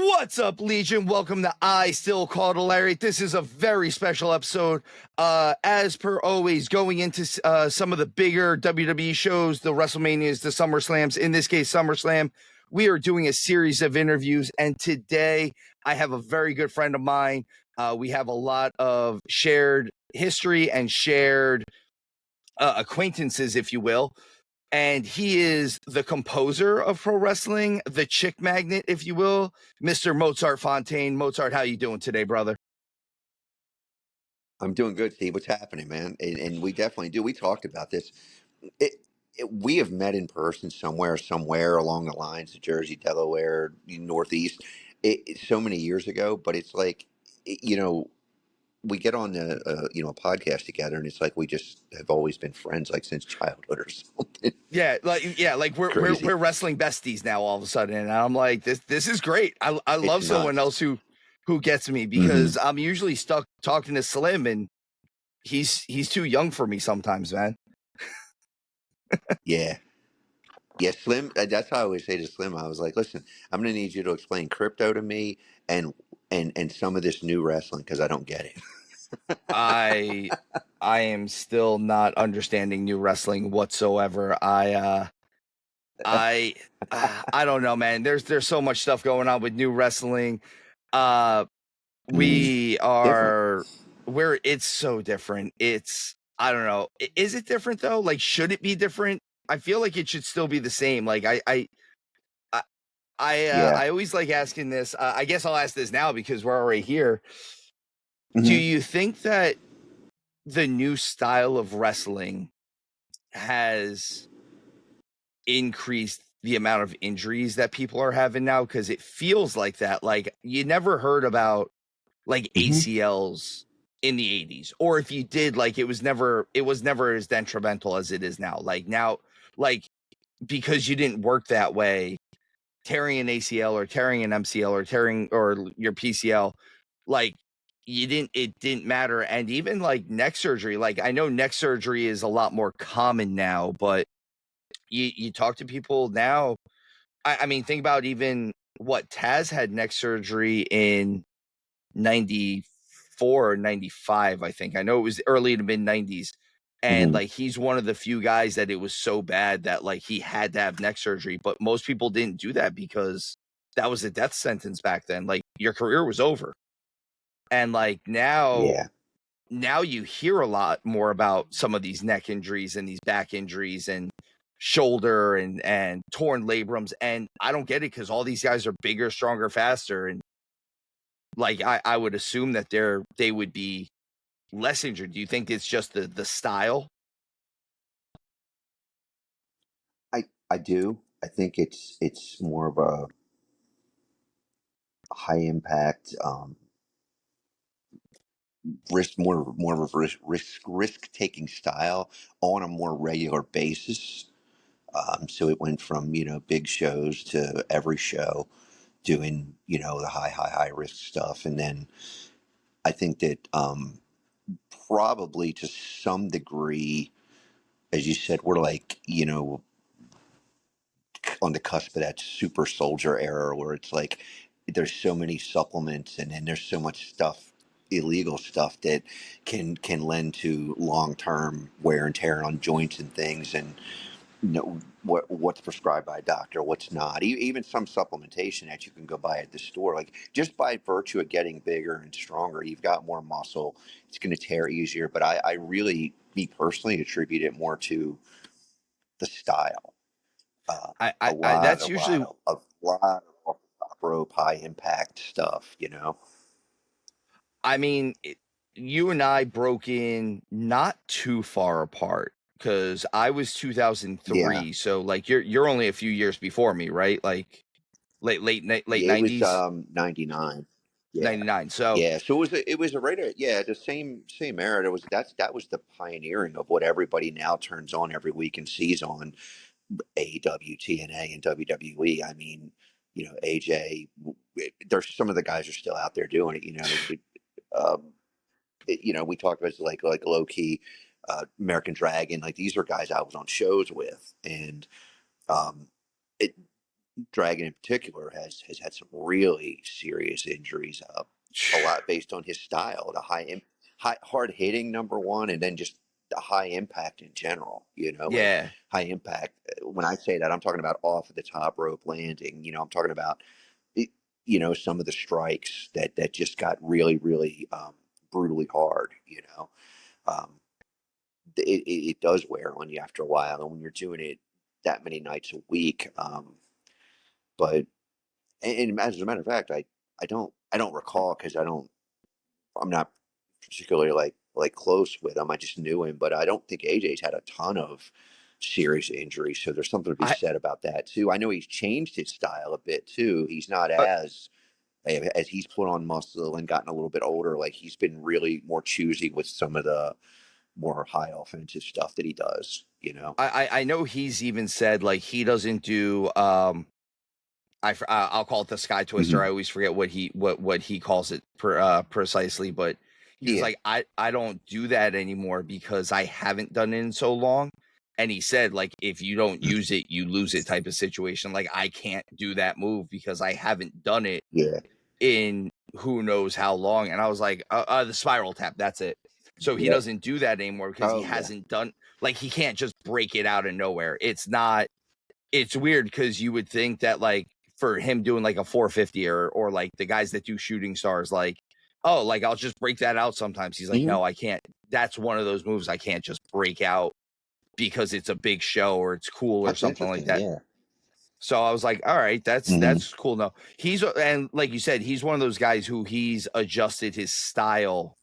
What's up, Legion? Welcome to I Still Call It Lariat. This is a very special episode. As per always, going into some of the bigger WWE shows, the WrestleManias, the SummerSlams, in this case, SummerSlam, we are doing a series of interviews. And today, I have a very good friend of mine. We have a lot of shared history and shared acquaintances, if you will. And he is the composer of pro wrestling, the chick magnet, if you will, Mr. Mozart Fontaine. Mozart, how you doing today, brother? I'm doing good, Steve. What's happening, man? And we definitely do. We talked about this. It, we have met in person somewhere along the lines of Jersey, Delaware, Northeast, so many years ago. But it's like, we get on a podcast together, and it's like we just have always been friends, like since childhood or something. Like Crazy. we're wrestling besties now all of a sudden, and I'm like, this is great. I love someone else who gets me, because I'm usually stuck talking to Slim, and he's too young for me sometimes, man. Yeah. Yeah, Slim. That's how I always say to Slim. I was like, "Listen, I'm going to need you to explain crypto to me and some of this new wrestling because I don't get it." I am still not understanding new wrestling whatsoever. I don't know, man. There's so much stuff going on with new wrestling. We are where it's so different. I don't know. Is it different though? Like, should it be different? I feel like it should still be the same. Like I always like asking this. I guess I'll ask this now because we're already here. Do you think that the new style of wrestling has increased the amount of injuries that people are having now? Because it feels like that. Like, you never heard about like ACLs in the 80s, or if you did, like, it was never as detrimental as it is now. Like now, like, because you didn't work that way, tearing an ACL or tearing an MCL or tearing or your PCL, like, it didn't matter. And even like neck surgery, like, I know neck surgery is a lot more common now, but you talk to people now. I mean, think about even what Taz had neck surgery in 94 or 95, I think. I know it was early to mid 90s. And like, he's one of the few guys that it was so bad that like he had to have neck surgery. But most people didn't do that because that was a death sentence back then. Like, your career was over. And like now you hear a lot more about some of these neck injuries and these back injuries and shoulder and torn labrums. And I don't get it, because all these guys are bigger, stronger, faster. And like, I would assume that they would be less injured. Do you think it's just the style? I do. I think it's more of a high impact more of a risk taking style on a more regular basis. So it went from big shows to every show doing the high risk stuff, and then I think that probably to some degree, as you said, we're like on the cusp of that super soldier era where it's like there's so many supplements and there's so much stuff, illegal stuff, that can lend to long-term wear and tear on joints and things, and what's prescribed by a doctor, what's not. Even some supplementation that you can go buy at the store, like just by virtue of getting bigger and stronger, you've got more muscle, it's going to tear easier. But I really, me personally, attribute it more to the style. That's usually, A lot of off the top rope, high impact stuff. I mean, you and I broke in not too far apart, because I was 2003. Yeah, So like, you're only a few years before me, right? Like late yeah. It was 90s, 99. Yeah, 99. So yeah. So it was a right at, yeah, the same era. That was the pioneering of what everybody now turns on every week and sees on AEW, TNA, and WWE. I mean, AJ. There's some of the guys are still out there doing it. Um, we talked about like low key, American Dragon. Like, these are guys I was on shows with, and um, it Dragon in particular has had some really serious injuries. A lot based on his style, the hard hitting number one, and then just the high impact in general. Like Yeah, high impact. When I say that, I'm talking about off of the top rope landing. I'm talking about it, some of the strikes that just got really, really brutally hard. Um, it does wear on you after a while, and when you're doing it that many nights a week. But and as a matter of fact, I don't recall because I'm not particularly like close with him. I just knew him, but I don't think AJ's had a ton of serious injuries. So there's something to be I said about that too. I know he's changed his style a bit too. He's not uh, as he's put on muscle and gotten a little bit older. Like he's been really more choosy with some of the more high offensive stuff that he does. I know he's even said like he doesn't do I'll call it the sky twister. I Hmm. always forget what he calls it precisely, but he was Yeah. like, I don't do that anymore because I haven't done it in so long. And he said, like, if you don't use it, you lose it type of situation. Like, I can't do that move because I haven't done it Yeah. in who knows how long. And I was like, the spiral tap, that's it. So he Yep. doesn't do that anymore because he Oh yeah. hasn't done, like, he can't just break it out of nowhere. It's weird because you would think that like for him doing like a 450 or like the guys that do shooting stars, like, oh, like I'll just break that out sometimes. He's like, Hmm. no, I can't. That's one of those moves I can't just break out because it's a big show or it's cool or That's something like interesting. that. Yeah. So I was like, all right, Hmm. that's cool. No, and like you said, he's one of those guys who he's adjusted his style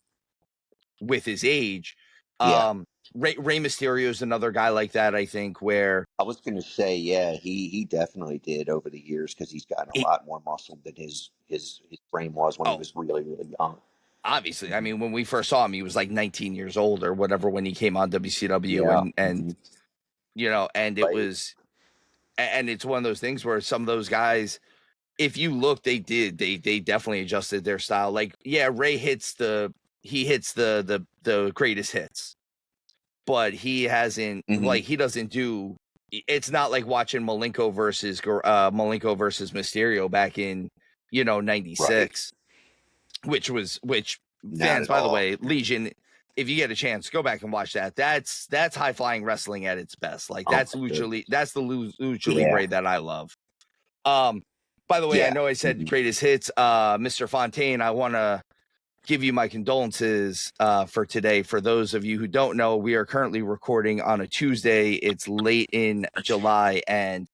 with his age. Yeah. Rey Mysterio is another guy like that, I think, where I was going to say, yeah, he definitely did over the years because he's gotten a he, lot more muscle than his frame was when he oh, was really really young. obviously, I Hmm. mean, when we first saw him, he was like 19 years old or whatever when he came on WCW, Yeah. and Hmm. and it Right. was, and it's one of those things where some of those guys, if you look, they definitely adjusted their style. Like, yeah, Ray he hits the greatest hits, but he hasn't, Hmm. like, he doesn't do. It's not like watching Malenko versus Mysterio back in Right. '96, which Not fans, at by the all. way, Legion, if you get a chance, go back and watch that. That's high flying wrestling at its best. Like Oh my goodness. that's the lucha Yeah. libre that I love. Um, by the way, I Yeah. know I said Hmm. greatest hits. Mr. Fontaine, I want to give you my condolences for today. For those of you who don't know, we are currently recording on a Tuesday. It's late in July, and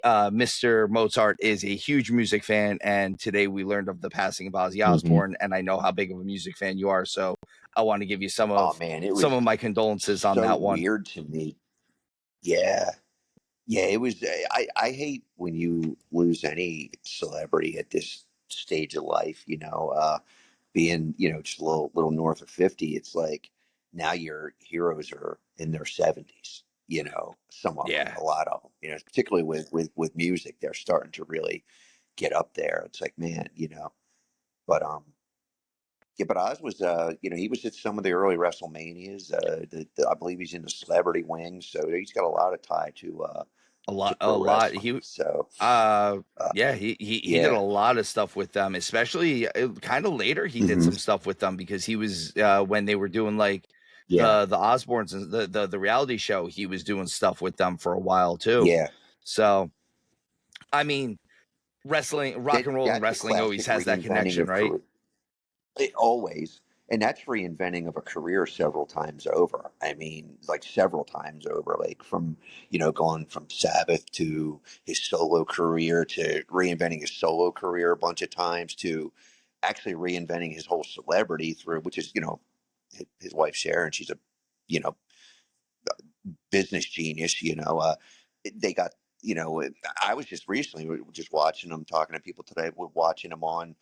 Mr. Mozart is a huge music fan. And today we learned of the passing of Ozzy Hmm. Osbourne, and I know how big of a music fan you are. So I want to give you Oh man, it some was of my condolences on so that one. weird to me. Yeah. Yeah, it was. I hate when you lose any celebrity at this stage of life. Being just a little north of 50. It's like now your heroes are in their 70s. Some of them, Yeah, a lot of them. Particularly with music, they're starting to really get up there. It's like, man. But yeah, but Oz was, he was at some of the early WrestleManias. I believe he's in the celebrity wing, so he's got a lot of tie to a pro lot. wrestling. So, Uh, uh, yeah, he did a yeah. lot of stuff with them, especially kind of later. He did Hmm. some stuff with them because he was when they were doing like Yeah. the Osbournes and the reality show. He was doing stuff with them for a while too. Yeah. So I mean, rock and roll, and That's a wrestling always classic has that reinventing connection, of right? career. Always. And that's reinventing of a career several times over. I mean, like several times over, like from, going from Sabbath to his solo career to reinventing his solo career a bunch of times to actually reinventing his whole celebrity through, which is, his wife Sharon. She's a, you know, business genius, they got, I was just recently just watching them, talking to people today, we're watching them on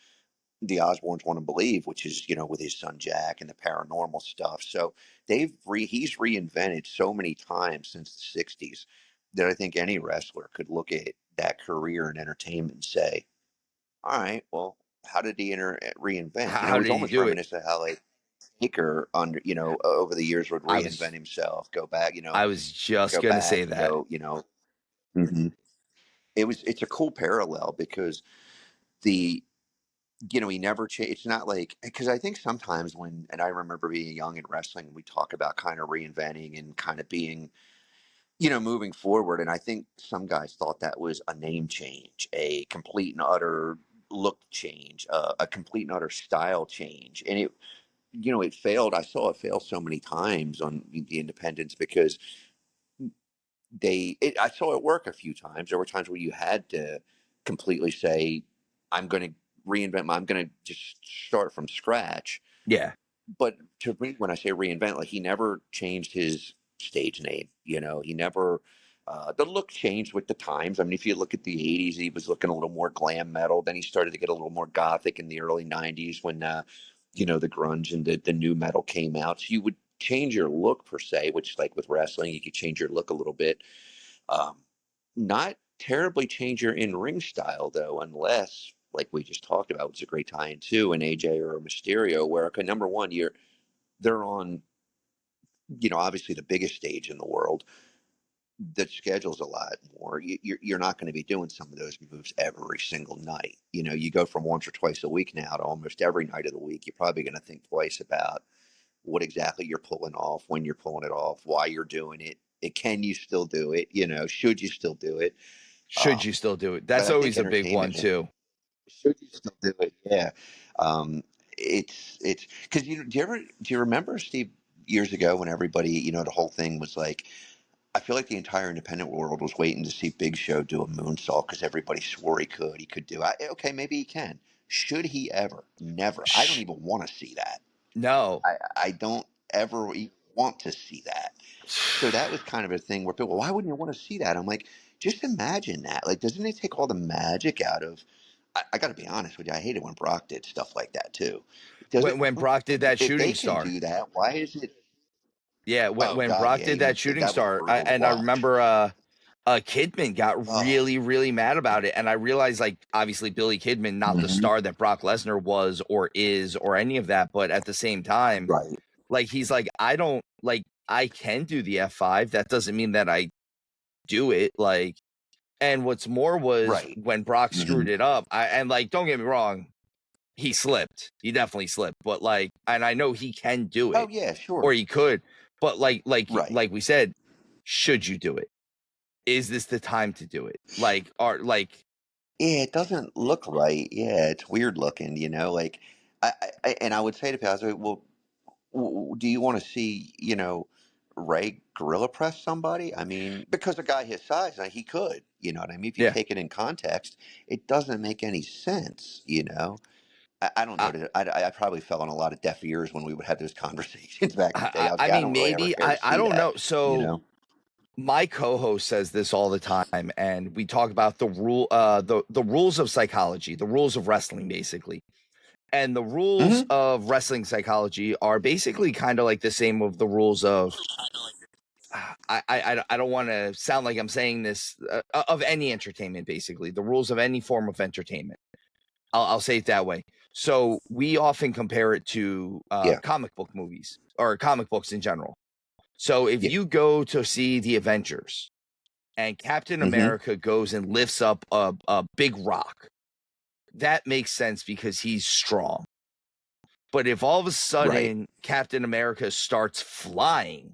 the Osbournes Want to Believe, which is with his son Jack and the paranormal stuff. So he's reinvented so many times since the '60s that I think any wrestler could look at that career in entertainment and say, "All right, well, how did he reinvent?" It How was did he almost do it? reminiscent of how like Taker over the years would I reinvent was himself, go back, I was just go gonna say back and that. go, Mhm. it's a cool parallel because the he never changed. It's not like, because I think sometimes and I remember being young in wrestling, we talk about kind of reinventing and kind of being, moving forward. And I think some guys thought that was a name change, a complete and utter look change, a complete and utter style change. And it failed. I saw it fail so many times on the independents because I saw it work a few times. There were times where you had to completely say, I'm going to I'm going to just start from scratch. Yeah. But to me, when I say reinvent, like, he never changed his stage name. He never, the look changed with the times. I mean, if you look at the 80s, he was looking a little more glam metal. Then he started to get a little more gothic in the early 90s when, the grunge and the new metal came out. So you would change your look per se, which, like with wrestling, you could change your look a little bit. Um, Not terribly change your in-ring style, though, unless, like we just talked about, it's a great tie-in too, an AJ or a Mysterio, where, okay, number one, they're on, obviously the biggest stage in the world. The schedule's a lot more. You're not going to be doing some of those moves every single night. You go from once or twice a week now to almost every night of the week. You're probably going to think twice about what exactly you're pulling off, when you're pulling it off, why you're doing it. Can you still do it? Should you still do it? Should Um, you still do it? but That's I think always a big one entertainment, too. should you still do it? Yeah. It's because do you remember, Steve, years ago when everybody, the whole thing was like, I feel like the entire independent world was waiting to see Big Show do a moonsault because everybody swore he could do. Okay, maybe he can. Should he ever? Never. I don't Shh. even want to see that. No. I don't ever want to see that. So that was kind of a thing where people, why wouldn't you want to see that? I'm like, just imagine that. Like, doesn't it take all the magic out of? I got to be honest with you. I hated when Brock did stuff like that too. Does it? When Brock did that If they shooting can star. do that, why is it? Yeah, Oh when God, Brock yeah, did that shooting that was star, brutal to and I watch. remember Kidman got Oh, really, really mad about it. And I realized, like, obviously Billy Kidman, not the hmm, star that Brock Lesnar was or is or any of that, but at the same time, right, like, he's like, I don't like, I can do the F5. That doesn't mean that I do it. Like, and what's more was right. when Brock Hmm. screwed it up, and like, don't get me wrong, he slipped. He definitely slipped, but like, and I know he can do Oh it, yeah, or sure, he could, but right. like we said, should you do it? Is this the time to do it? Like, are like, Yeah, it doesn't look right. Yeah, it's weird looking. Like, and I would say to people, I was like, well, do you want to see, Ray gorilla press somebody? I mean, because a guy his size, he could, you know what I mean? If you yeah, take it in context, it doesn't make any sense. I don't know. I, I probably fell on a lot of deaf ears when we would have those conversations back in the day. I was I like, I mean, don't really ever maybe care to I see don't that, know. you So know? my co-host says this all the time, and we talk about the rules of psychology, the rules of wrestling, basically. And the rules Hmm. of wrestling psychology are basically kind of like the same of the rules of I don't want to sound like I'm saying this of any entertainment, basically the rules of any form of entertainment. I'll say it that way. So we often compare it to Yeah. comic book movies or comic books in general. So if Yeah. you go to see the Avengers and Captain Hmm. America goes and lifts up a big rock, that makes sense because he's strong. But if all of a Right. sudden Captain America starts flying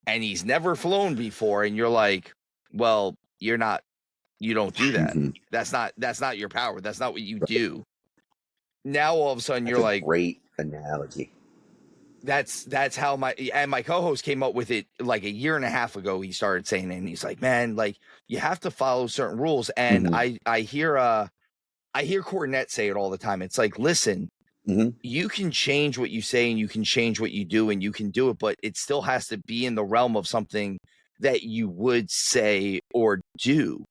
and he's never flown before, and you're like, well, you don't do that. Hmm. That's not your power. That's not what you do. Now all of a sudden That's you're a like, great analogy. that's how my co-host came up with it like a year and a half ago. He started saying it, and he's like, man, like, you have to follow certain rules. And Hmm. I hear Cornette say it all the time. It's like, listen, Hmm. you can change what you say and you can change what you do and you can do it, but it still has to be in the realm of something that you would say or do.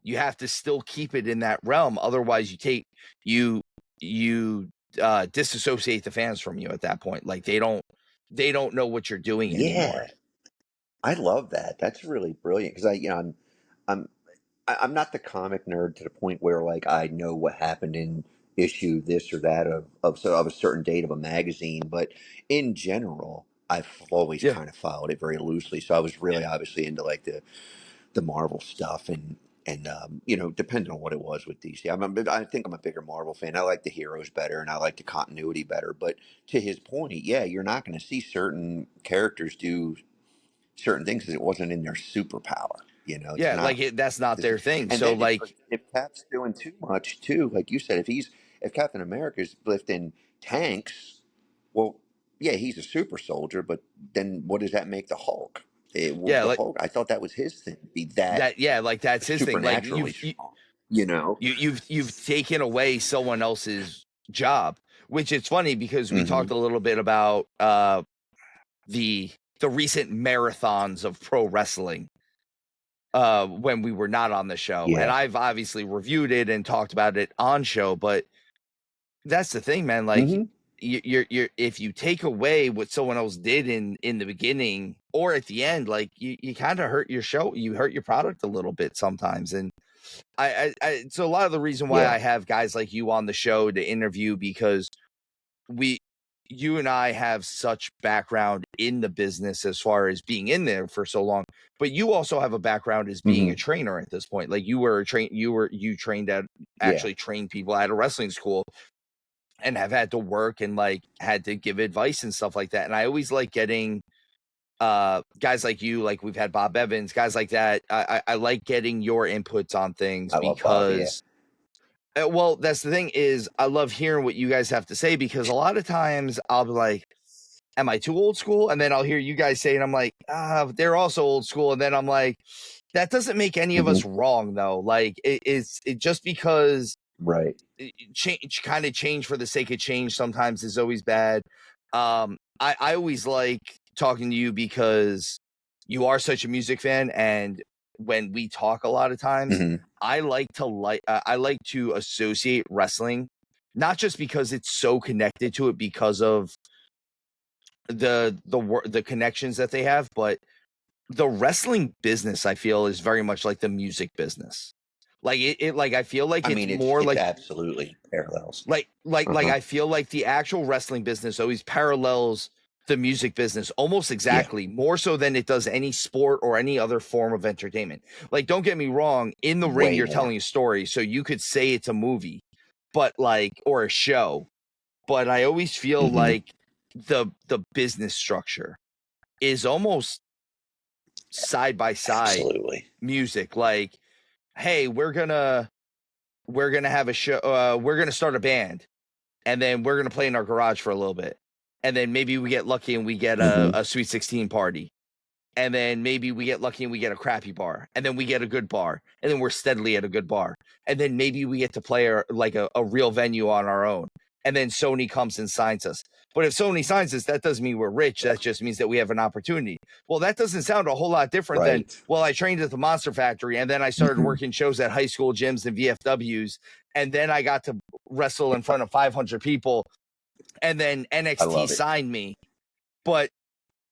You have to still keep it in that realm. Otherwise you you disassociate the fans from you at that point. Like, they don't know what you're doing Yeah. anymore. I love that. That's really brilliant because I'm I'm not the comic nerd to the point where, like, I know what happened in issue this or that of a certain date of a magazine, but in general, I've always Yeah. kind of followed it very loosely. So I was really obviously into, like, the Marvel stuff, and And you know, depending on what it was with DC, I think I'm a bigger Marvel fan. I like the heroes better, and I like the continuity better. But to his point, yeah, you're not going to see certain characters do certain things because it wasn't in their superpower. You know, it's Yeah, not. like that's not This, their thing. and So then like if Cap's doing too much too, like you said, if Captain America's lifting tanks, well, yeah, he's a super soldier, but then what does that make the Hulk? yeah, The like Hulk, I thought that was his thing, be that that, yeah, like that's his thing. Like supernaturally strong. You know. you've taken away someone else's job, which it's funny because we Hmm. talked a little bit about the recent marathons of pro wrestling when we were not on the show. And Yeah. I've obviously reviewed it and talked about it on show, but that's the thing, man. Like Hmm. you're if you take away what someone else did in the beginning or at the end, like you kind of hurt your show, you hurt your product a little bit sometimes. And so a lot of the reason why Yeah. I have guys like you on the show to interview, because we you and I have such background in the business as far as being in there for so long, but you also have a background as being a Hmm. trainer at this point. Like you trained at Yeah. actually trained people at a wrestling school and have had to work and like had to give advice and stuff like that. And I always like getting guys like you, like we've had Bob Evans, guys like that. I like getting your inputs on things I love Bob. Yeah. because well, that's the thing is I love hearing what you guys have to say, because a lot of times I'll be like, am I too old school? And then I'll hear you guys say, and I'm like, they're also old school. And then I'm like, that doesn't make any of Hmm. us wrong though. Like it's just because Right. change for the sake of change sometimes is always bad. I always like talking to you because you are such a music fan, and when we talk a lot of times, Hmm. I like to associate wrestling, not just because it's so connected to it because of the connections that they have, but the wrestling business I feel is very much like the music business. Like it like I feel like I it's mean, more it's like absolutely parallels. like Uh-huh. I feel like the actual wrestling business always parallels the music business almost Yeah. exactly, more so than it does any sport or any other form of entertainment. Like, don't get me wrong, in the ring Way you're more. telling a story, so you could say it's a movie, but like or a show. But I always feel Hmm. like the business structure is almost side by side Absolutely. music. Like, hey, we're gonna have a show, we're gonna start a band, and then we're gonna play in our garage for a little bit, and then maybe we get lucky and we get Hmm. a Sweet 16 party, and then maybe we get lucky and we get a crappy bar, and then we get a good bar, and then we're steadily at a good bar, and then maybe we get to play like a real venue on our own, and then Sony comes and signs us. But if Sony signs us, that doesn't mean we're rich. That just means that we have an opportunity. Well, that doesn't sound a whole lot different than, Right. well, I trained at the Monster Factory, and then I started Hmm. working shows at high school gyms and VFWs, and then I got to wrestle in front of 500 people, and then I NXT love it. signed me. But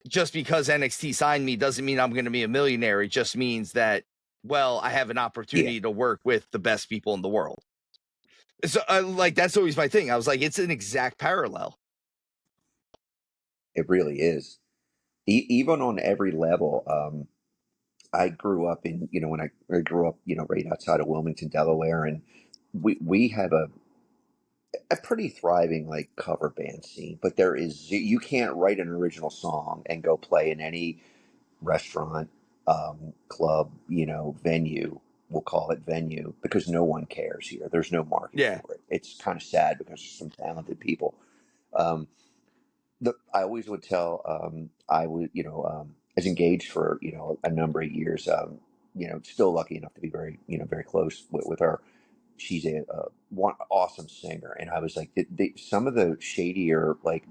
just because NXT signed me doesn't mean I'm going to be a millionaire. It just means that, well, I have an Yeah, opportunity to work with the best people in the world. So, like, that's always my thing. I was like, it's an exact parallel. it really is. Even on every level. I grew up in, you know, when I grew up, you know, right outside of Wilmington, Delaware, and we have a pretty thriving like cover band scene. But there is, you can't write an original song and go play in any restaurant, club, you know, venue. We'll call it venue because no one cares here. There's no market Yeah. for it. It's kind of sad because there's some talented people. Um, I always would tell, I would, you know, as engaged for, you know, a number of years, you know, still lucky enough to be very, you know, very close with her. She's a, one awesome singer. And I was like, some of the shadier, like,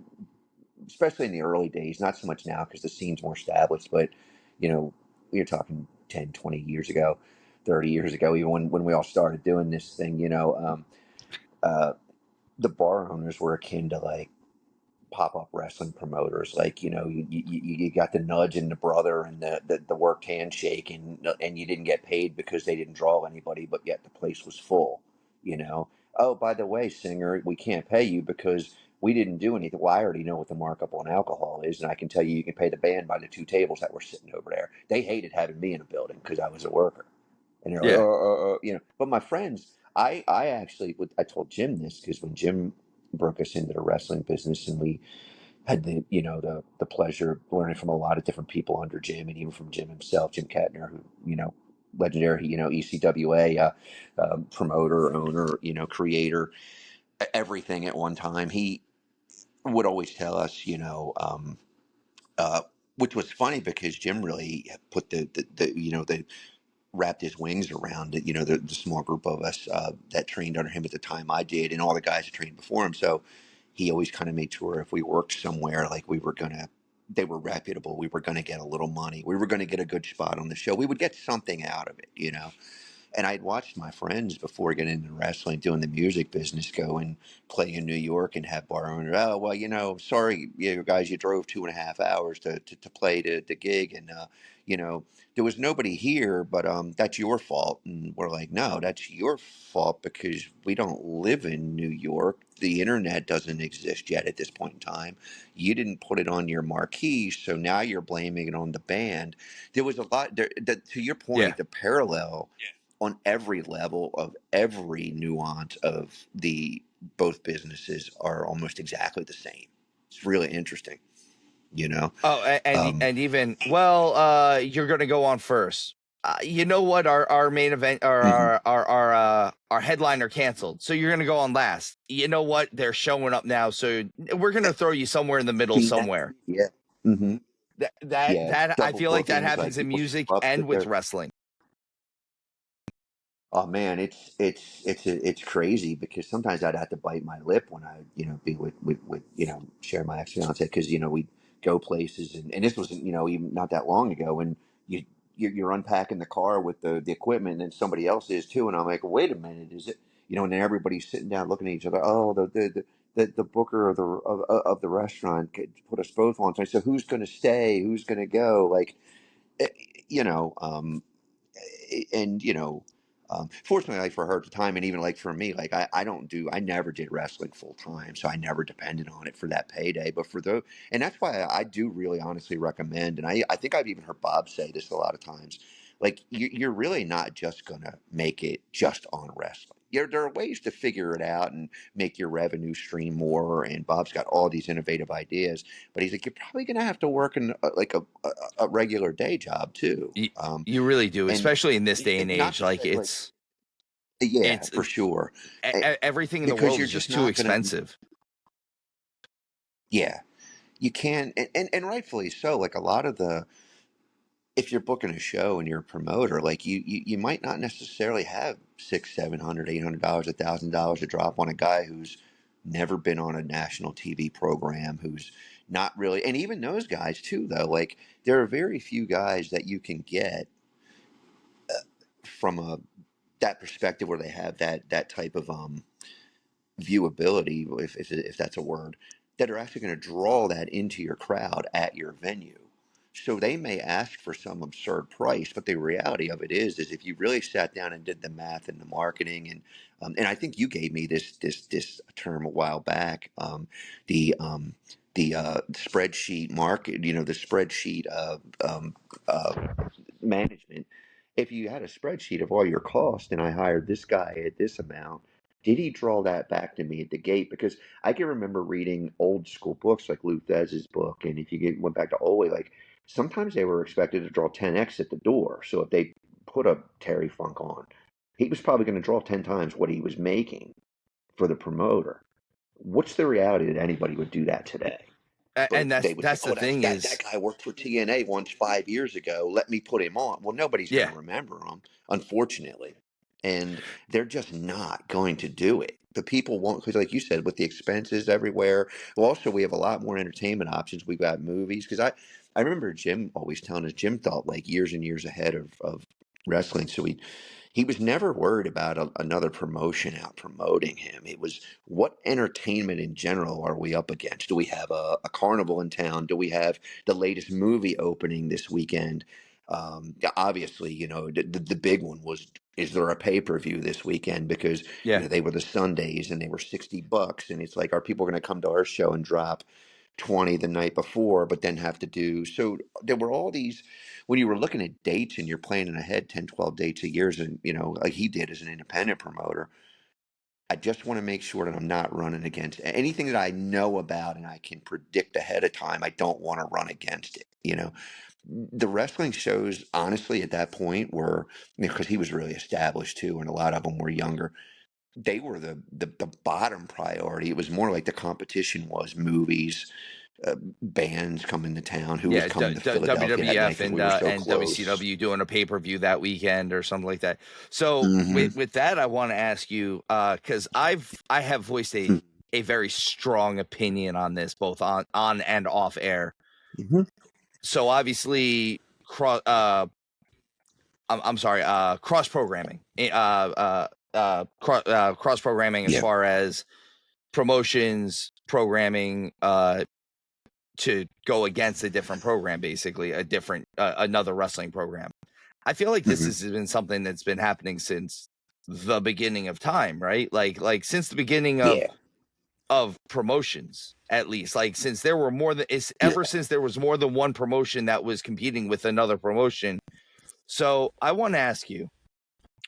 especially in the early days, not so much now because the scene's more established, but, you know, you're talking 10, 20 years ago, 30 years ago, even when we all started doing this thing, you know, uh, the bar owners were akin to like, pop-up wrestling promoters, like, you know, you got the nudge and the brother and the worked handshake, and you didn't get paid because they didn't draw anybody, but yet the place was full, you know. Oh, by the way, singer, we can't pay you because we didn't do anything. Well, I already know what the markup on alcohol is, and I can tell you can pay the band by the two tables that were sitting over there. They hated having me in a building because I was a worker, And they're like, Yeah. you know. But my friends, I actually, I told Jim this because when Jim broke us into the wrestling business, and we had the, you know, the pleasure of learning from a lot of different people under Jim, and even from Jim himself, Jim Kettner, who, you know, legendary, you know, ECWA promoter, owner, you know, creator, everything at one time. He would always tell us, you know, which was funny because Jim really put the you know, the wrapped his wings around it, you know, the small group of us that trained under him at the time I did, and all the guys that trained before him. So he always kind of made sure if we worked somewhere, like we were gonna, they were reputable, we were gonna get a little money, we were gonna get a good spot on the show, we would get something out of it, you know. And I'd watched my friends before getting into wrestling, doing the music business, go and play in New York and have bar owners. Oh, well, you know, sorry, you guys, you drove 2.5 hours to play the gig. And, you know, there was nobody here, but that's your fault. And we're like, no, that's your fault because we don't live in New York. The internet doesn't exist yet at this point in time. You didn't put it on your marquee, so now you're blaming it on the band. There was a lot there, that, to your Yeah. point, the parallel on every level of every nuance of the both businesses are almost exactly the same. It's really interesting, you know. Oh, Um, and even, well, you're gonna go on first. You know what? Our main event, or mhm. our headliner canceled, so you're gonna go on last. You know what? They're showing up now, so we're gonna throw you somewhere in the middle See that? somewhere. Yeah. Hmm. Yeah. That I Double feel like that bookings, like happens in people show music up and that with they're. wrestling. Oh man, it's crazy because sometimes I'd have to bite my lip when I, you know, be with you know, share my ex fiance, because you know we'd go places, and this wasn't, you know, even not that long ago, and you you're unpacking the car with the equipment, and then somebody else is too, and I'm like, wait a minute, is it, you know, and then everybody's sitting down looking at each other. Oh, the booker of the restaurant could put us both on. So I said, who's going to stay? Who's going to go? Like, eh, you know. And you know, fortunately, like for her at the time, and even like for me, like I never did wrestling full time, so I never depended on it for that payday. But for those, and that's why I do really honestly recommend, and I think I've even heard Bob say this a lot of times, like you're really not just gonna make it just on wrestling. There are ways to figure it out and make your revenue stream more, and Bob's got all these innovative ideas, but he's like, you're probably going to have to work in like a regular day job too. You, you really do, And especially in this day and not age. to Like say like, yeah, it's for sure. Eh, everything in the because world you're is just just too not gonna, expensive. yeah, you can, and rightfully so. Like a lot of the, if you're booking a show and you're a promoter, like you might not necessarily have six, $700, $800, $1,000 to drop on a guy who's never been on a national TV program, who's not really, and even those guys too, though, like there are very few guys that you can get from a that perspective where they have that type of viewability, if that's a word, that are actually going to draw that into your crowd at your venue. So they may ask for some absurd price, but the reality of it is if you really sat down and did the math and the marketing, and I think you gave me this term a while back, the spreadsheet market, you know, the spreadsheet uh, management. If you had a spreadsheet of all your costs and I hired this guy at this amount, did he draw that back to me at the gate? Because I can remember reading old school books like Lou Thesz's book, and if you went back to Ole, like sometimes they were expected to draw 10x at the door. So if they put a Terry Funk on, he was probably going to draw 10 times what he was making for the promoter. What's the reality that anybody would do that today? But And they would say, that's the "Oh, thing that is, guy worked for TNA once 5 years ago. Let me put him on." Well, nobody's going yeah. to remember him, unfortunately, and they're just not going to do it. The people won't, because, like you said, with the expenses everywhere. Well, also we have a lot more entertainment options. We've got movies. Because I remember Jim always telling us. Jim thought like years and years ahead of wrestling, so he was never worried about another promotion out promoting him. It was, what entertainment in general are we up against? Do we have a carnival in town? Do we have the latest movie opening this weekend? Yeah, obviously, you know, the big one was, is there a pay-per-view this weekend? Because, you Yeah. know, they were the Sundays and they were $60. And it's like, are people going to come to our show and drop 20 the night before, but then have to do. So there were all these, when you were looking at dates and you're planning ahead 10, 12 dates a year, and, like he did as an independent promoter, I just want to make sure that I'm not running against anything that I know about and I can predict ahead of time. I don't want to run against it. The wrestling shows, honestly, at that point were, because he was really established too, and a lot of them were younger. They were the bottom priority. It was more like the competition was movies, bands coming to town. Who was Yeah, coming to Philadelphia that night WWF because we were so and close. WCW doing a pay-per-view that weekend or something like that. So Hmm. with that, I want to ask you, because I have voiced a very strong opinion on this, both on and off air. Hmm. So obviously, I'm sorry, cross programming, cross programming as Yeah. far as promotions programming to go against a different program, basically a different another wrestling program. I feel like this Hmm. has been something that's been happening since the beginning of time, right? Like since the beginning Yeah. of promotions, at least, like since there were more than it's Yeah. ever since there was more than one promotion that was competing with another promotion. So I want to ask you,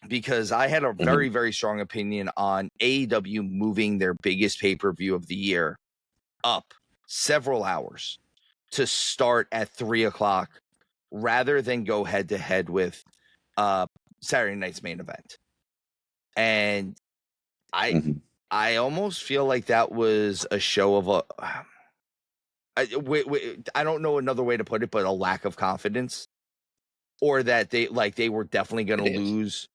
because I had a Hmm. very, very strong opinion on AEW moving their biggest pay-per-view of the year up several hours to start at 3 o'clock rather than go head to head with uh Saturday night's main event. And I Hmm. I almost feel like that was a show of I don't know another way to put it, but a lack of confidence, or that they were definitely going to It is. lose,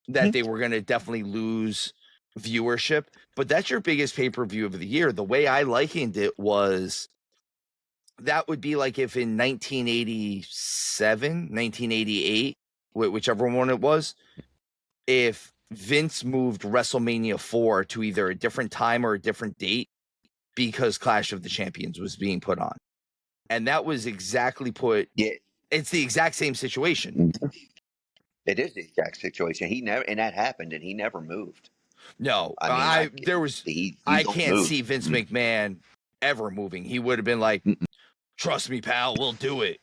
that they were going to definitely lose viewership. But that's your biggest pay-per-view of the year. The way I likened it was that would be like if in 1987, 1988, whichever one it was, if Vince moved WrestleMania 4 to either a different time or a different date because Clash of the Champions was being put on. And that was exactly Yeah. it's the exact same situation. Mhm. It is the exact situation. He never, and that happened, and he never moved. No, I mean, you I don't can't move. see Vince McMahon ever moving. He would have been like, Mm-mm. trust me, pal, we'll do it.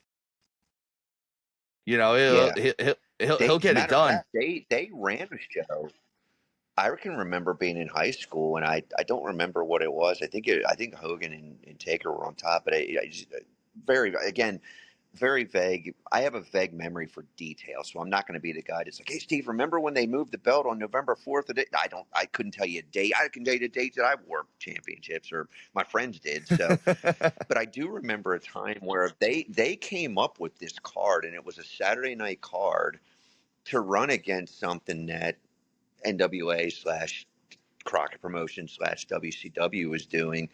Yeah. He'll They, get it matter of done. fact, they ran a show. I can remember being in high school, and I don't remember what it was. I think Hogan and Taker were on top, but I just, very, again, very vague. I have a vague memory for details, so I'm not going to be the guy that's like, "Hey, Steve, remember when they moved the belt on November 4th?" I don't. I couldn't tell you a date. I can tell you the dates that I wore championships, or my friends did. So, but I do remember a time where they came up with this card, and it was a Saturday night card to run against something that NWA slash Crockett Promotion slash WCW was doing.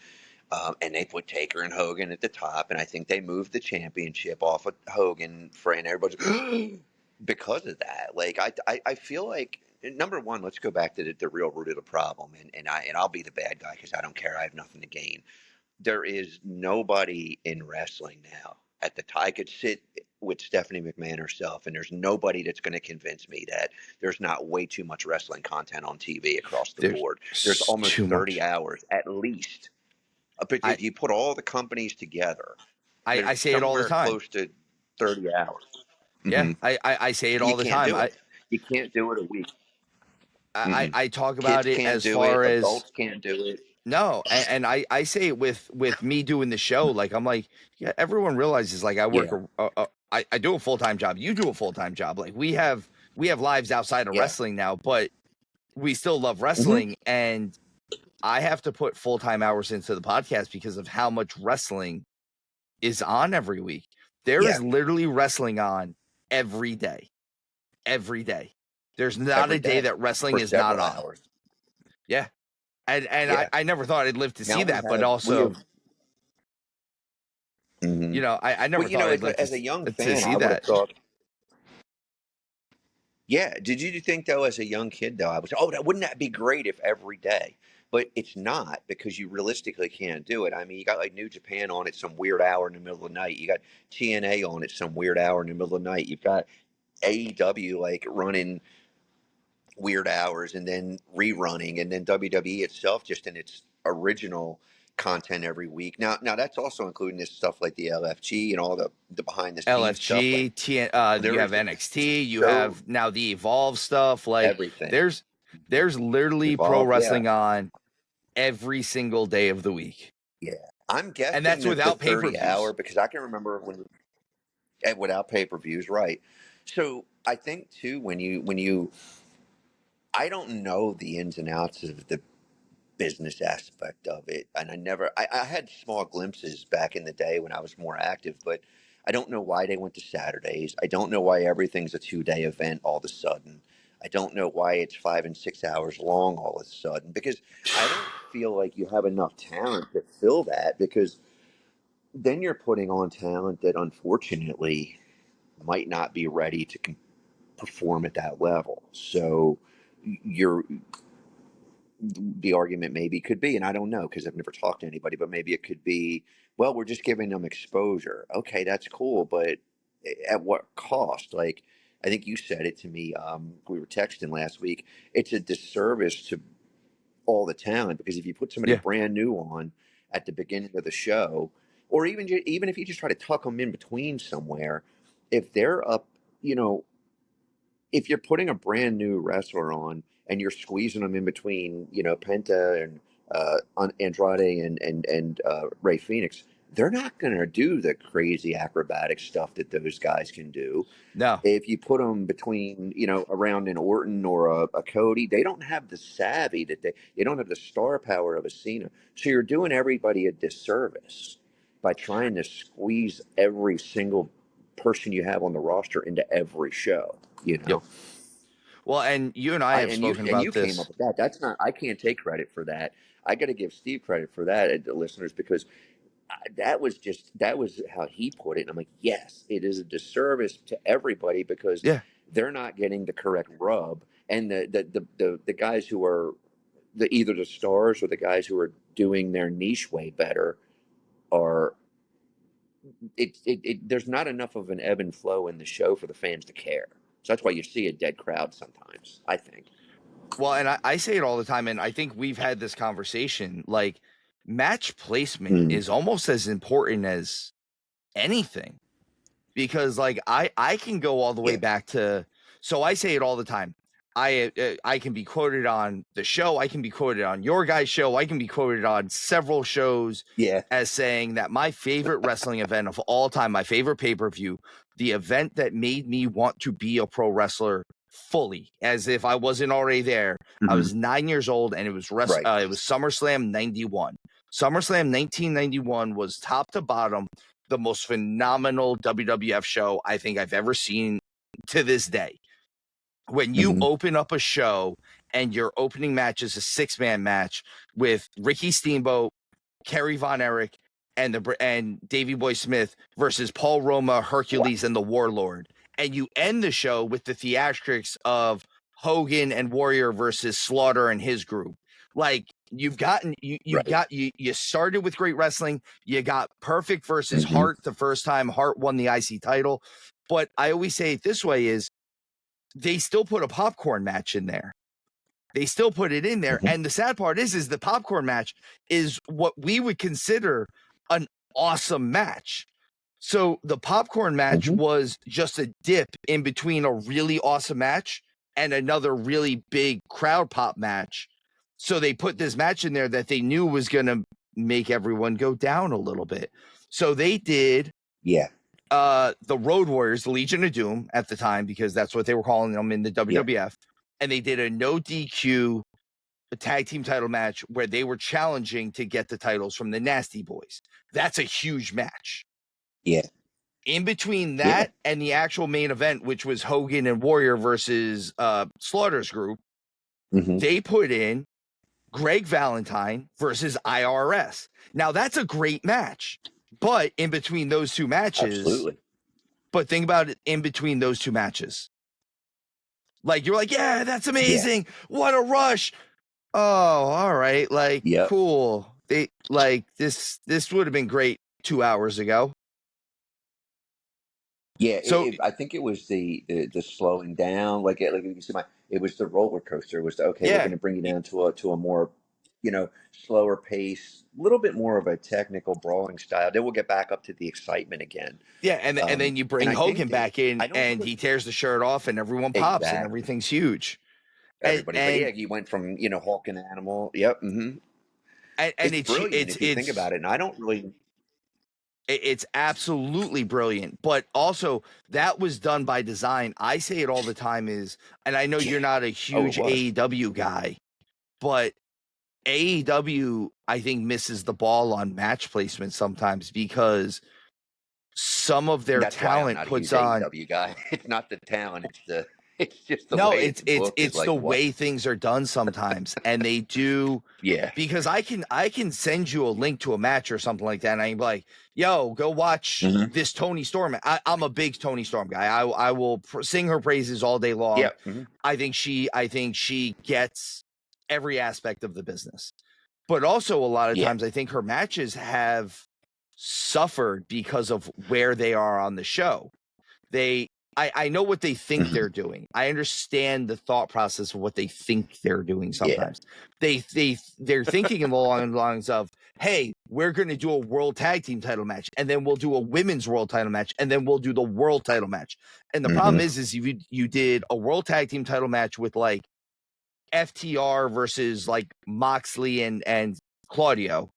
And they put Taker and Hogan at the top, and I think they moved the championship off of Hogan and everybody's because of that. Like I feel like, number one, let's go back to the real root of the problem, and I'll be the bad guy because I don't care. I have nothing to gain. There is nobody in wrestling now at the time. I could sit with Stephanie McMahon herself, and there's nobody that's going to convince me that there's not way too much wrestling content on TV across the board. There's There's almost too 30 much. hours at least. But I if you put all the companies together, I there's say it all the somewhere time. close to 30 hours. Yeah, Hmm. I say it You all the can't time. do it. You can't do it a week. Mm-mm. I talk about Kids it can't as do it. far as Adults can't do it. no, and I say it with me doing the show. Like I'm like, yeah, everyone realizes like I work Yeah. I do a full-time job. You do a full-time job. Like we have lives outside of Yeah. wrestling now, but we still love Hmm. wrestling, and I have to put full-time hours into the podcast because of how much wrestling is on every week. There Yeah. is literally wrestling on every day. Every day. There's not Every a day day that wrestling for is not several on. hours. Yeah. And Yeah. I never thought I'd live to see Now that, but we also, have. Hmm. I Well, never thought I'd live as a young to fan, see I would have that. thought. Yeah. Did you think though, as a young kid though, I was, oh, wouldn't that be great if every day? But it's not because you realistically can't do it. I mean, you got like New Japan on at some weird hour in the middle of the night. You got TNA on at some weird hour in the middle of the night. You've got AEW like running weird hours and then rerunning, and then WWE itself just in its original content every week. Now that's also including this stuff like the LFG and all the behind the scenes stuff. Like You there have is NXT, you so have now the Evolve stuff. Like everything there's literally pro evolved. Yeah, wrestling on every single day of the week. yeah. I'm And guessing that's that the without 30 hour, pay-per-views. because I can remember when without pay-per-views, right? So I think too when you I don't know the ins and outs of the business aspect of it, and I had small glimpses back in the day when I was more active, but I don't know why they went to Saturdays. I don't know why everything's a 2 day event all of a sudden. I don't know why it's 5 and 6 hours long all of a sudden, because I don't feel like you have enough talent to fill that, because then you're putting on talent that unfortunately might not be ready to perform at that level. So you're the argument maybe could be, and I don't know because I've never talked to anybody, but maybe it could be, well, we're just giving them exposure. Okay, that's cool, but at what cost? Like, I think you said it to me. We were texting last week. It's a disservice to all the talent, because if you put somebody Yeah. brand new on at the beginning of the show, or even if you just try to tuck them in between somewhere, if they're up, you know, if you're putting a brand new wrestler on and you're squeezing them in between, Penta and Andrade and Ray Phoenix, they're not going to do the crazy acrobatic stuff that those guys can do. No. If you put them between, around an Orton or a Cody, they don't have the savvy that they don't have the star power of a Cena. So you're doing everybody a disservice by trying to squeeze every single person you have on the roster into every show, you Yep. know. Well, and you and I have spoken And about you came up this. with that. That's not. I can't take credit for that. I got to give Steve credit for that, the listeners, because that was how he put it. And I'm like, yes, it is a disservice to everybody, because Yeah. they're not getting the correct rub, and the guys who are either the stars or the guys who are doing their niche way better are there's not enough of an ebb and flow in the show for the fans to care. So that's why you see a dead crowd sometimes, I think. Well, and I say it all the time, and I think we've had this conversation. Like, match placement Mm, is almost as important as anything, because like I can go all the way yeah. back to, so I say it all the time. I can be quoted on the show, I can be quoted on your guys' show, I can be quoted on several shows Yeah. as saying that my favorite wrestling event of all time, my favorite pay-per-view, the event that made me want to be a pro wrestler fully, as if I wasn't already there. I Hmm. was 9 years old, and it was Right. it was SummerSlam 91. SummerSlam 1991 was top to bottom the most phenomenal WWF show I think I've ever seen to this day. When you Hmm. open up a show and your opening match is a 6-man match with Ricky Steamboat, Kerry Von Erich, and Davey Boy Smith versus Paul Roma, Hercules, and the Warlord, and you end the show with the theatrics of Hogan and Warrior versus Slaughter and his group. Like, Right. you started with great wrestling. You got Perfect versus Hmm. Hart the first time. Hart won the IC title. But I always say it this way: is they still put a popcorn match in there. They still put it in there. Hmm. And the sad part is the popcorn match is what we would consider an awesome match. So the popcorn match Hmm. was just a dip in between a really awesome match and another really big crowd pop match. So they put this match in there that they knew was going to make everyone go down a little bit. So they did Yeah. the Road Warriors, the Legion of Doom at the time, because that's what they were calling them in the Yeah. WWF. And they did a no DQ tag team title match where they were challenging to get the titles from the Nasty Boys. That's a huge match. Yeah. In between Yeah. that and the actual main event, which was Hogan and Warrior versus Slaughter's group, Hmm. they put in Greg Valentine versus IRS. Now that's a great match. But in between those two matches, Absolutely. but think about it, in between those two matches. Like, you're like, yeah, that's Yeah. amazing. What a rush. Oh, all right. Like, Yep. cool. They like this would have been great 2 hours ago. Yeah. So I think it was the slowing down, like you see it was the roller coaster. It was okay. We're yeah, going to bring you down to a more slower pace, a little bit more of a technical brawling style. Then we'll get back up to the excitement again. Yeah, and then you And bring I think Hogan that back in I don't and know he tears the shirt off and everyone pops and exactly. everything's huge. And Everybody's like, and yeah, you went from Hulk and Animal. Yep. and It's brilliant if you think about it. And I don't really. it's absolutely brilliant, but also that was done by design. I say it all the time is, and I know Yeah. you're not a Oh, it huge was. AEW guy, but AEW I think misses the ball on match placement sometimes because some of their That's why I'm talent not a puts huge on. AEW guy. It's not the talent. It's just the No, way it's it's it's booked is it's like the what? way things are done sometimes, and they do Yeah. because I can send you a link to a match or something like that, and I'm like, yo, go watch hmm this Tony Storm. I'm a big Tony Storm guy. I will sing her praises all day long. Yep. I think she gets every aspect of the business, but also a lot of Yeah. times I think her matches have suffered because of where they are on the show. They I know what they think hmm they're doing. I understand the thought process of what they think they're doing Yeah. sometimes. They're thinking along the lines of, hey, we're gonna do a world tag team title match, and then we'll do a women's world title match, and then we'll do the world title match. And the problem hmm is you did a world tag team title match with like FTR versus like Moxley and Claudio,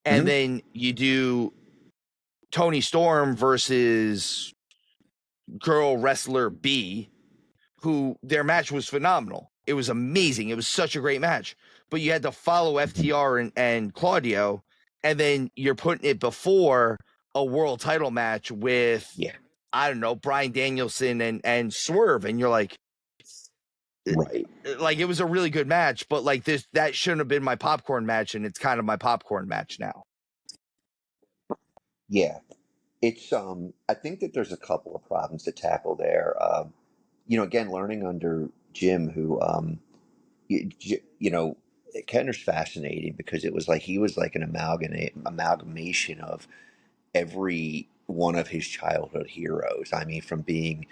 and hmm then you do Tony Storm versus girl wrestler B, who their match was phenomenal. It was amazing. It was such a great match. But you had to follow FTR and Claudio, and then you're putting it before a world title match with, Yeah. I don't know, Bryan Danielson and Swerve, and you're Right. like it was a really good match, but like this that shouldn't have been my popcorn match, and it's kind of my popcorn match now. Yeah. It's I think that there's a couple of problems to tackle there. Again, learning under Jim, who you, you know, Kenner's fascinating because it was like he was like an amalgamation of every one of his childhood heroes. I mean, from being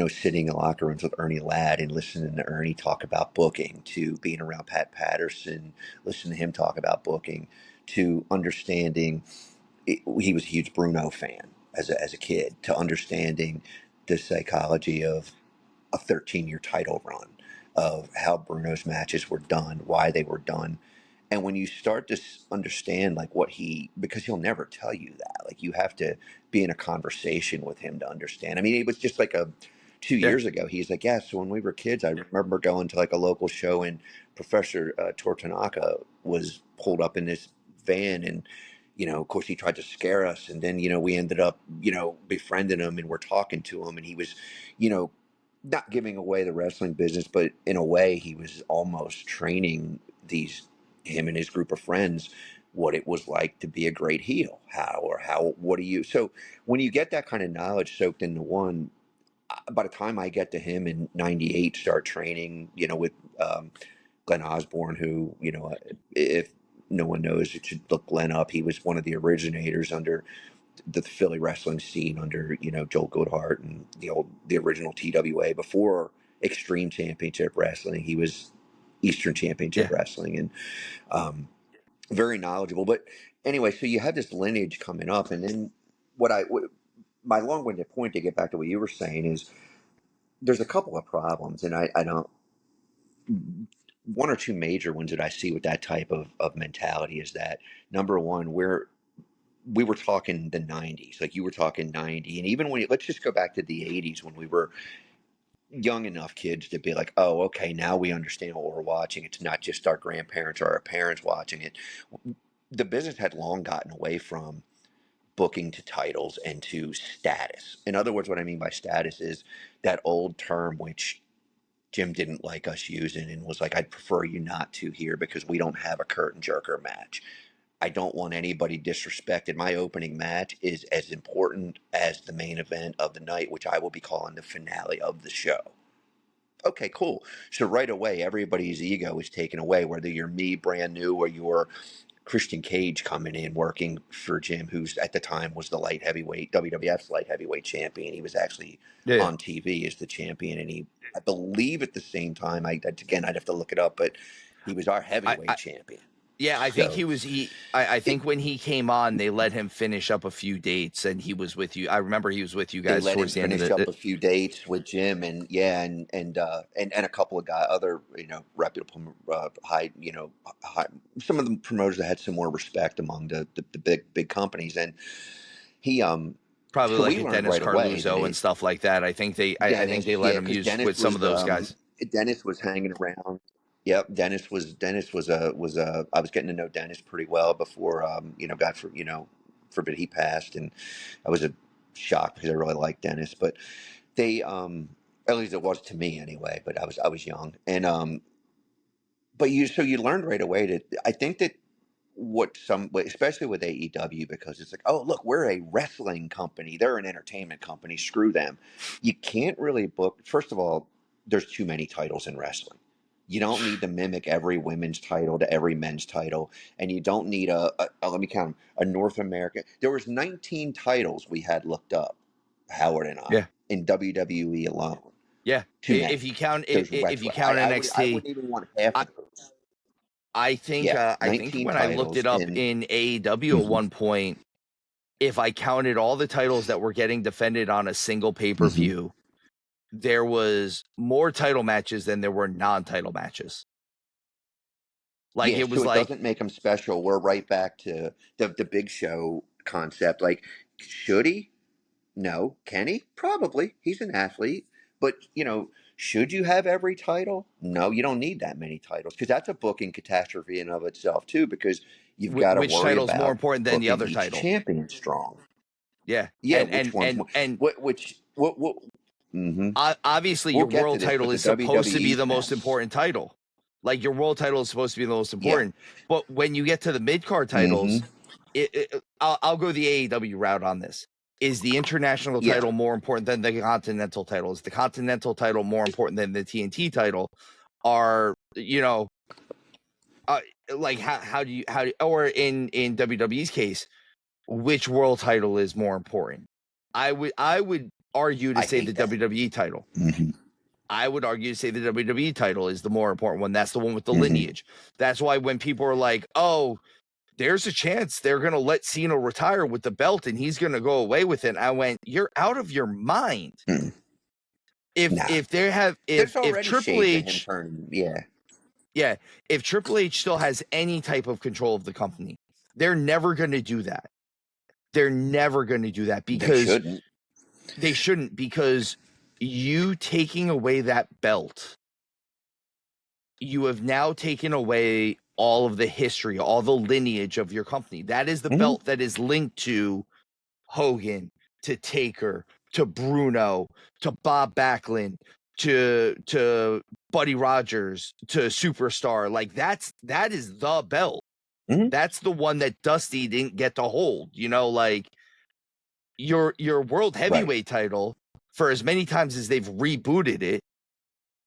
sitting in locker rooms with Ernie Ladd and listening to Ernie talk about booking, to being around Pat Patterson, listening to him talk about booking, to understanding he was a huge Bruno fan as a kid, to understanding the psychology of a 13-year title run, of how Bruno's matches were done, why they were done. And when you start to understand like what because he'll never tell you that, like you have to be in a conversation with him to understand. I mean, it was just like 2 years ago. He's like, yeah, so when we were kids, I remember going to like a local show and Professor Tortanaka was pulled up in this van and, of course he tried to scare us. And then, we ended up, befriending him and we're talking to him and he was, you know, not giving away the wrestling business, but in a way, he was almost training him and his group of friends what it was like to be a great heel. What do you? So when you get that kind of knowledge soaked into one, by the time I get to him in '98, start training, with Glenn Osborne, who, if no one knows, it should look Glenn up. He was one of the originators under the Philly wrestling scene under Joel Goodhart and the original TWA before Extreme Championship Wrestling. He was Eastern Championship Yeah. Wrestling and very knowledgeable. But anyway, so you have this lineage coming up, and then my long-winded point to get back to what you were saying is there's a couple of problems, and I don't. One or two major ones that I see with that type of mentality is that number one, we were talking the 90s, like you were talking 90. And even let's just go back to the 80s when we were young enough kids to be like, oh, okay, now we understand what we're watching. It's not just our grandparents or our parents watching it. The business had long gotten away from booking to titles and to status. In other words, what I mean by status is that old term, which Jim didn't like us using and was like, I'd prefer you not to here because we don't have a curtain jerker match. I don't want anybody disrespected. My opening match is as important as the main event of the night, which I will be calling the finale of the show. Okay, cool. So right away, everybody's ego is taken away, whether you're me, brand new, or you're Christian Cage coming in working for Jim, who's at the time was the light heavyweight, WWF's light heavyweight champion. He was actually Yeah. on TV as the champion, and I believe at the same time, again, I'd have to look it up, but He was our I heavyweight champion. Yeah, I think So he was. I it, think when he came on, they let him finish up a few dates, and he was with you. I remember he was with you they guys let him towards the end of finish the. up a few dates with Jim, and yeah, and a couple of other reputable high high, some of the promoters that had some more respect among the big companies, and he Probably so we like a learned Dennis right away that Carluzzo and stuff like that. I think they Dennis, let yeah, him because use with some of those guys. Dennis was hanging around. Yep, Dennis I was getting to know Dennis pretty well before God forbid he passed, and I was a shock because I really liked Dennis, but they at least it was to me anyway. But I was young, and but you learned right away that I think that especially with AEW, because it's like, oh, look, we're a wrestling company, they're an entertainment company, screw them. You can't really book. First of all, there's too many titles in wrestling. You don't need to mimic every women's title to every men's title, and you don't need let me count them, a North American. There was 19 titles we had looked up, Howard and I, Yeah, in WWE alone. yeah. Too If many. you count There's if you retro. count I NXT, wouldn't even want half I of those. Yeah, I think 19 when I looked titles it up in. in AEW at Mhm, one point, if I counted all the titles that were getting defended on a single pay per mhm. view, there was more title matches than there were non-title matches. Like Yeah, it so was it like doesn't make him special. We're right back to the Big Show concept. Like, should he? No. Can he? Probably. He's an athlete. But, should you have every title? No, you don't need that many titles because that's a booking catastrophe in of itself, too, because you've got to which worry title is more about important than the booking other each title. champion strong. Yeah, Yeah, which one's more? and What? Mm-hmm. obviously We'll your get to world this, but title the is supposed to be WWE's the most mess. important title. Like your world title is supposed to be the most Yeah. important. But when you get to the mid card Mm-hmm. titles, I'll go the AEW route on this. Is the international Yeah. title more important than the continental title? Is the continental title more important than the TNT title? Are uh, like how do you, or in WWE's case, which world title is more important? I would argue to I say the hate that. WWE title. Mm-hmm. I would argue to say the WWE title is the more important one. That's the one with the Mm-hmm. lineage. That's why when people are like, "Oh, there's a chance they're going to let Cena retire with the belt and he's going to go away with it," I went, "You're out of your mind." Mm. If Nah. if they have There's if already Triple shades of him H, turning. Yeah. yeah, if Triple H still has any type of control of the company, they're never going to do that. They're never going to do that They because shouldn't. they shouldn't, because you taking away that belt, you have now taken away all of the history, all the lineage of your company. That is the Hmm. belt that is linked to Hogan, to Taker, to Bruno, to Bob Backlund, to Buddy Rogers, to Superstar. Like that is the belt. Hmm. That's the one that Dusty didn't get to hold. Like your world Right. heavyweight title, for as many times as they've rebooted it,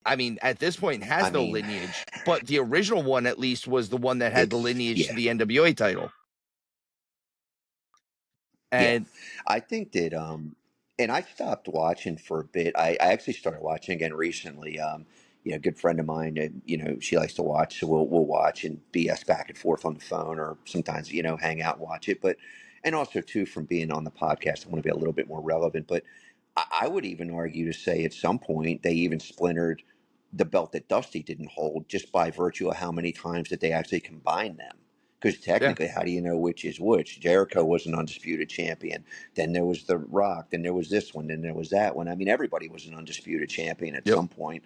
I mean, at this point, I has no mean, lineage, but the original one at least was the one that had the it's lineage to yeah, the NWA title. yeah. And I think that and I stopped watching for a bit. I actually started watching again recently. A good friend of mine, she likes to watch, so we'll watch and BS back and forth on the phone, or sometimes hang out and watch it. But and also too from being on the podcast, I want to be a little bit more relevant. But I would even argue to say at some point they even splintered the belt that Dusty didn't hold just by virtue of how many times that they actually combined them. Because yeah, technically, how do you know which is which? Jericho was an undisputed champion. Then there was The Rock. Then there was this one. Then there was that one. I mean, everybody was an undisputed champion at yep. some point.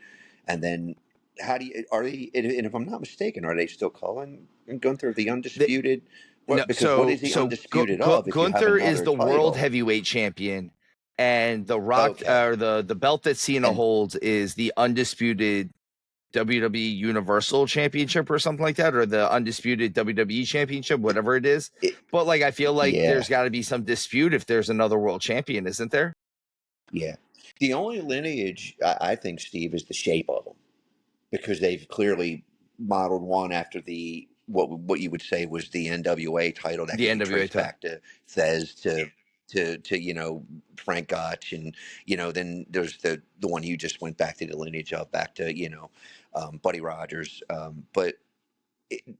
And then, are they? And if I'm not mistaken, are they still calling Gunther the The, undisputed? no, What? Because what is he undisputed of if you have Gunther is another the world title? heavyweight champion, and the Rock, Okay, or the belt that Cena and holds is the undisputed WWE Universal Championship or something like that, or the undisputed WWE Championship, whatever it is. it, But like, I feel like yeah, there's got to be some dispute if there's another world champion, isn't there? yeah. The only lineage I think, Steve, is the shape of them, because they've clearly modeled one after the what you would say was the NWA title that The could be NWA traced title. back to Thez to Frank Gotch, and then there's the one you just went back to the lineage of, back to Buddy Rogers, but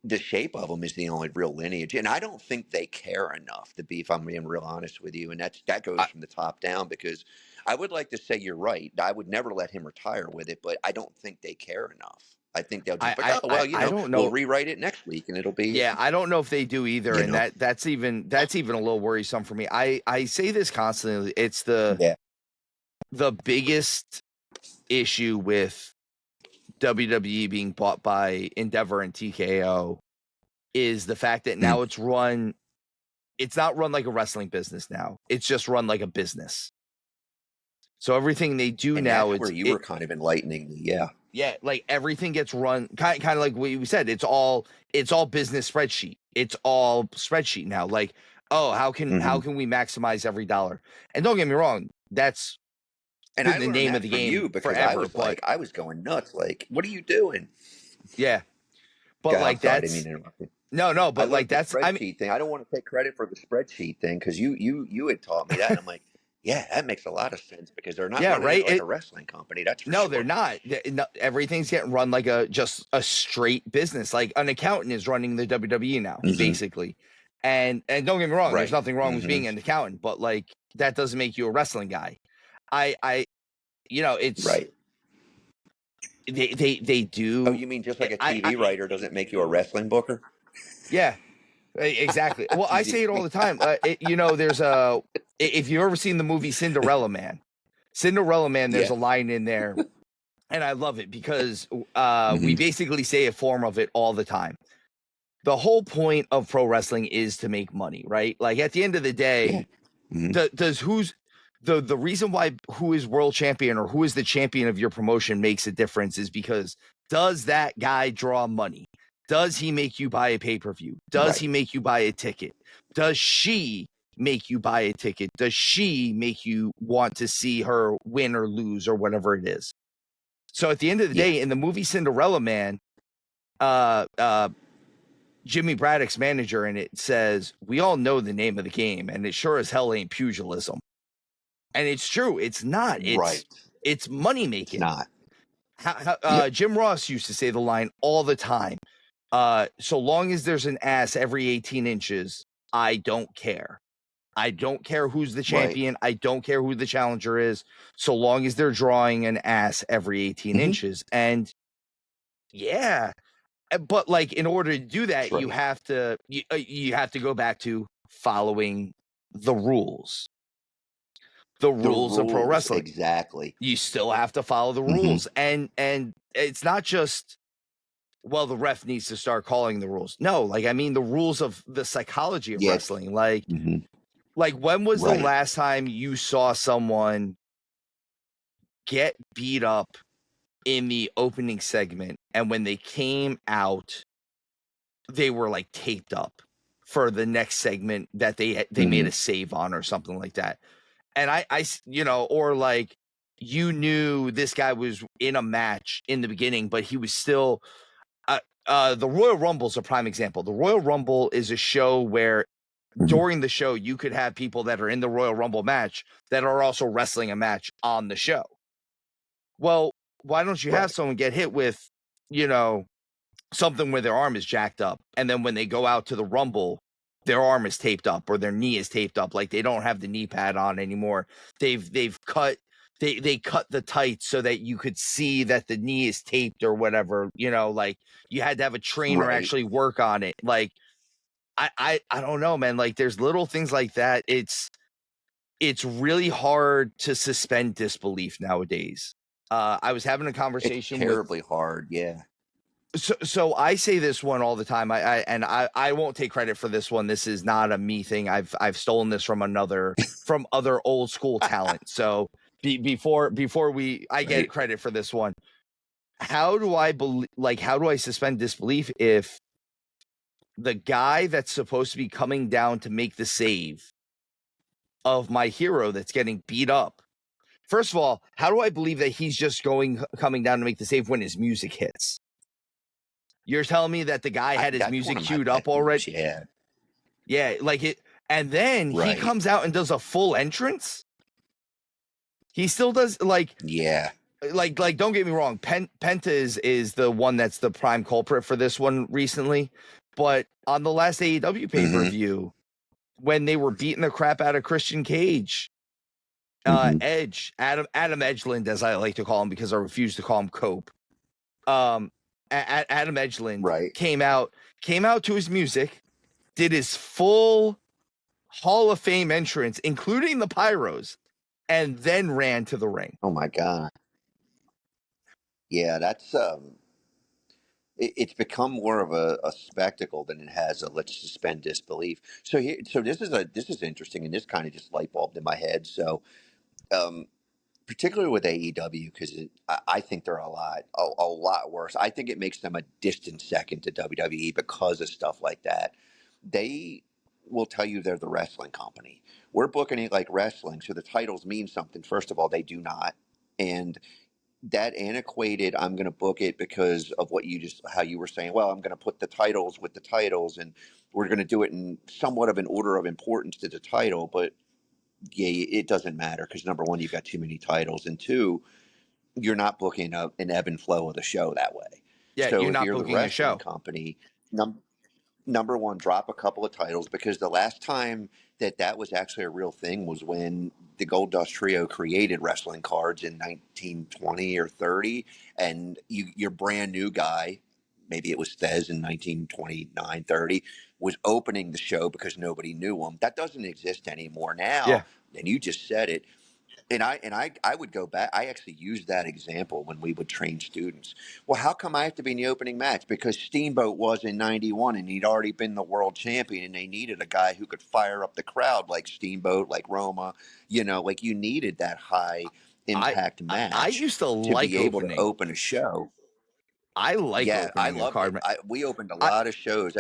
the shape of them is the only real lineage, and I don't think they care enough to be, if I'm being real honest with you, and that goes I, from the top down, because I would like to say you're right. I would never let him retire with it, but I don't think they care enough. I think they'll just be like, oh well, I don't we'll know. rewrite it next week and it'll be, Yeah, I don't know if they do either, you and know, that's even a little worrisome for me. I say this constantly. It's yeah. the biggest issue with WWE being bought by Endeavor and TKO is the fact that Mm. now it's not run like a wrestling business now. It's just run like a business. So everything they do And now, that's where you were kind of enlightening me. Yeah. yeah, like everything gets run kind of like what we said. It's all business spreadsheet. It's all spreadsheet now. Like, oh, how Hmm. can we maximize every dollar? And don't get me wrong, that's And I been the learned name of that the from game you, because forever. But I was going nuts. Like, what are you doing? yeah, but God, I'm like sorry, I didn't mean that's to interrupt you. no, I but like learned the that's I mean, spreadsheet thing. I don't want to take credit for the spreadsheet thing, because you had taught me that, and I'm like, yeah, that makes a lot of sense, because they're not yeah, running it right. like a wrestling company. That's for No, they're sure. not. No, everything's getting run like just a straight business. Like an accountant is running the WWE now, Hmm. basically. And don't get me wrong, there's Right. nothing wrong with Hmm. being an accountant, but like that doesn't make you a wrestling guy. I it's Right. they Oh, do. you mean just like a I TV writer doesn't make you a wrestling booker? Yeah, exactly. Well, I Teasing say it all me. the time. There's if you've ever seen the movie Cinderella Man, there's Yeah. a line in there, and I love it because we Hmm. basically say a form of it all the time. The whole point of pro wrestling is to make money, right? Like at the end of the Yeah. day, Hmm. does who's the reason why who is world champion or who is the champion of your promotion makes a difference is because does that guy draw money? Does he make you buy a pay-per-view? Does Right. he make you buy a ticket? Does she make you buy a ticket? Does she make you want to see her win or lose or whatever it is? So at the end of the Yeah. day, in the movie Cinderella Man, uh, uh, Jimmy Braddock's manager in it says, "We all know the name of the game, and it sure as hell ain't pugilism." And it's true. It's not. Right. It's money It's making. not. Yep. Jim Ross used to say the line all the time. So long as there's an ass every 18 inches, I don't care. I don't care who's the Right. champion. I don't care who the challenger is. So long as they're drawing an ass every 18 Hmm. inches. And yeah, but like in order to do That's that, right. you have to go back to following the rules. The The rules of pro rules, wrestling. exactly. You still have to follow the Hmm. rules. And it's not just, well, the ref needs to start calling the rules. No, like I mean the rules of the psychology of Yeah. wrestling. Hmm. Like when was the Right. last time you saw someone get beat up in the opening segment and when they came out they were like taped up for the next segment that they made Hmm. a save on or something like that? And or like you knew this guy was in a match in the beginning, but he was still the Royal Rumble is a prime example. The Royal Rumble is a show where Hmm. during the show you could have people that are in the Royal Rumble match that are also wrestling a match on the show. Well, why don't you have Right. someone get hit with, you know, something where their arm is jacked up, and then when they go out to the Rumble, their arm is taped up or their knee is taped up, like they don't have the knee pad on anymore. They've cut they cut the tights so that you could see that the knee is taped or whatever. Like you had to have a trainer Right. actually work on it. Like I don't know, man. Like there's little things like that. It's really hard to suspend disbelief nowadays. I was having a It's conversation with terribly hard. Yeah. so I say this one all the time. I won't take credit for this one. This is not a me thing. I've stolen this from other old school talent. So before I get Right. credit for this one, how do I how do I suspend disbelief if the guy that's supposed to be coming down to make the save of my hero that's getting beat up? First of all, how do I believe that he's just coming down to make the save when his music hits? You're telling me that the guy had his That's one music of my queued pet up already? peeves. Yeah. Yeah, like it. And then he Right. comes out and does a full entrance. He still does like Yeah. like don't get me wrong, Penta is the one that's the prime culprit for this one recently, but on the last AEW pay-per-view, when they were beating the crap out of Christian Cage, Edge, Adam Edgeland, as I like to call him because I refuse to call him Cope. Adam Edgeland Right. came out to his music, did his full Hall of Fame entrance, including the pyros, and then ran to the ring. Oh my God. Yeah, that's it's become more of a spectacle than it has a let's suspend disbelief. So here, so this is interesting, and this kind of just light bulbed in my head. So um, particularly with AEW, because I think they're a lot worse. I think it makes them a distant second to WWE because of stuff like that. They will tell you they're the wrestling company. We're booking it like wrestling, so the titles mean something. First of all, they do not, and that antiquated, I'm going to book it because of what you just, how you were saying, well, I'm going to put the titles with the titles and we're going to do it in somewhat of an order of importance to the title. But yeah, it doesn't matter because number one, you've got too many titles. And two, you're not booking an ebb and flow of the show that way. Yeah, So you're if not you're the booking a wrestling show. company, number one, drop a couple of titles because the last time that was actually a real thing was when the Gold Dust Trio created wrestling cards in 1920 or 30, and your brand new guy, maybe it was Thez in 1929, 30, was opening the show because nobody knew him. That doesn't exist anymore now. Yeah. And you just said it. And I would go back. I actually used that example when we would train students. Well, how come I have to be in the opening match? Because Steamboat was in '91 and he'd already been the world champion, and they needed a guy who could fire up the crowd like Steamboat, like Roma. Like you needed that high I impact I match used to to be like able to opening. open a show. I like Yeah, I opening a loved it. card. We opened a I lot of shows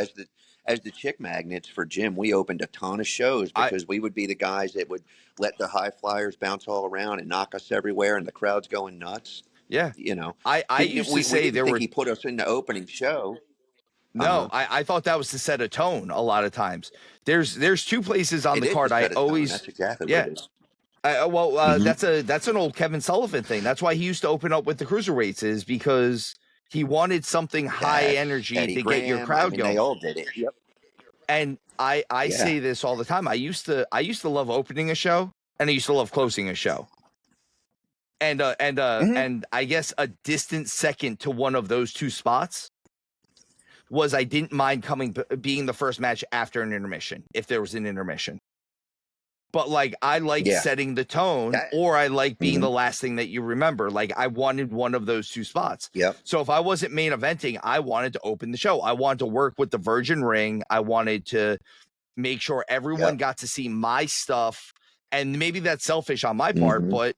as the chick magnets for Jim. We opened a ton of shows I because we would be the guys that would let the high flyers bounce all around and knock us everywhere, and the crowd's going nuts. yeah. You know, I used to we say didn't there think were he put us in the opening show. Uh no, huh. I thought that was to set a tone a lot of times. There's two places on It the is to card I set a tone. always That's exactly what yeah. it is. Mm-hmm. That's an old Kevin Sullivan thing. That's why he used to open up with the cruiserweights, is because he wanted something high That's energy Eddie to get your Graham. I crowd mean, they going. all did it. Yep. And I Yeah. say this all the time. I used to love opening a show, and I used to love closing a show. Mm-hmm. And I guess a distant second to one of those two spots was I didn't mind being the first match after an intermission if there was an intermission. But like I liked Yeah. setting the tone, That. or I liked being Mm-hmm. the last thing that you remember. Like I wanted one of those two spots. Yep. So if I wasn't main eventing, I wanted to open the show. I wanted to work with the Virgin Ring. I wanted to make sure everyone Yep. got to see my stuff. And maybe that's selfish on my part, Mm-hmm. but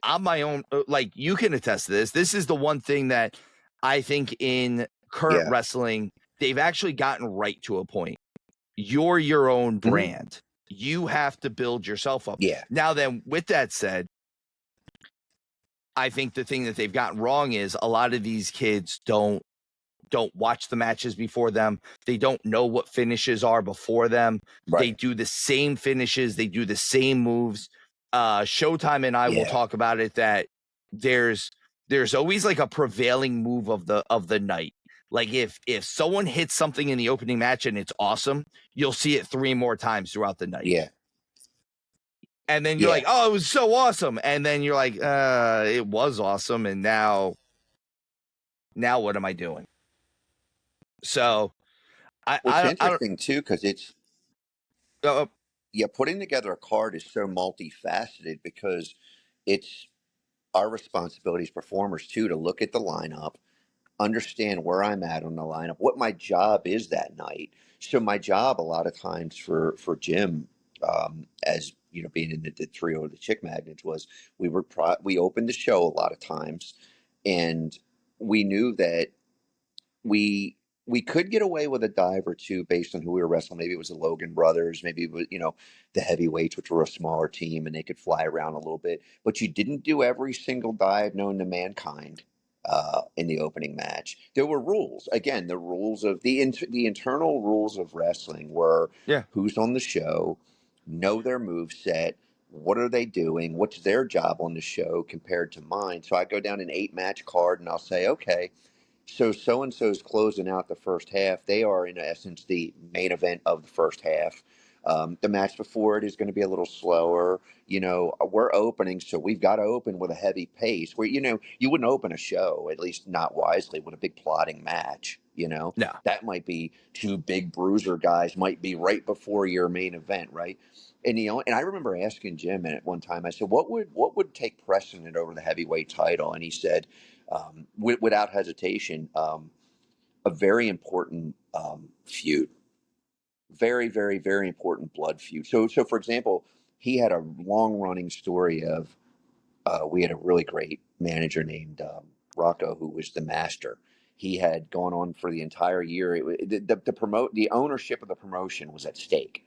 I'm my own. Like you can attest to this. This is the one thing that I think in current Yeah. wrestling, they've actually gotten right to a point. You're your own Mm-hmm. brand. You have to build yourself up. Yeah. Now then, with that said, I think the thing that they've gotten wrong is a lot of these kids don't watch the matches before them. They don't know what finishes are before them. They Right. do the same finishes. They do the same moves. Showtime and I will Yeah. talk about it that there's always like a prevailing move of the night. Like if someone hits something in the opening match and it's awesome, you'll see it 3 more times throughout the night. Yeah. And then you're Yeah. like, oh, it was so awesome. And then you're like, it was awesome. And now what am I doing? So Well, it's I don't interesting too because it's uh, yeah, putting together a card is so multifaceted because it's our responsibility as performers too to look at the lineup, understand where I'm at on the lineup, what my job is that night. So my job a lot of times for Jim, as you know, being in the trio of the Chick Magnets was we opened the show a lot of times, and we knew that we we could get away with a dive or two based on who we were wrestling. Maybe it was the Logan brothers, maybe it was, the heavyweights, which were a smaller team and they could fly around a little bit. But you didn't do every single dive known to mankind in the opening match. There were rules. Again, the rules of the internal rules of wrestling were yeah. who's on the show, know their move set, what are they doing? What's their job on the show compared to mine? So I go down an 8 match card and I'll say, okay, so and so's closing out the first half. They are, in essence, the main event of the first half. The match before it is going to be a little slower. We're opening, so we've got to open with a heavy pace. Where you wouldn't open a show, at least not wisely, with a big plotting match. No. That might be two big bruiser guys, might be right before your main event, right? And I remember asking Jim at one time. I said, "What would take precedent over the heavyweight title?" And he said, without hesitation, a very important feud, very, very, very important blood feud. So for example, he had a long running story of we had a really great manager named Rocco, who was the master. He had gone on for the entire year. The ownership of the promotion was at stake.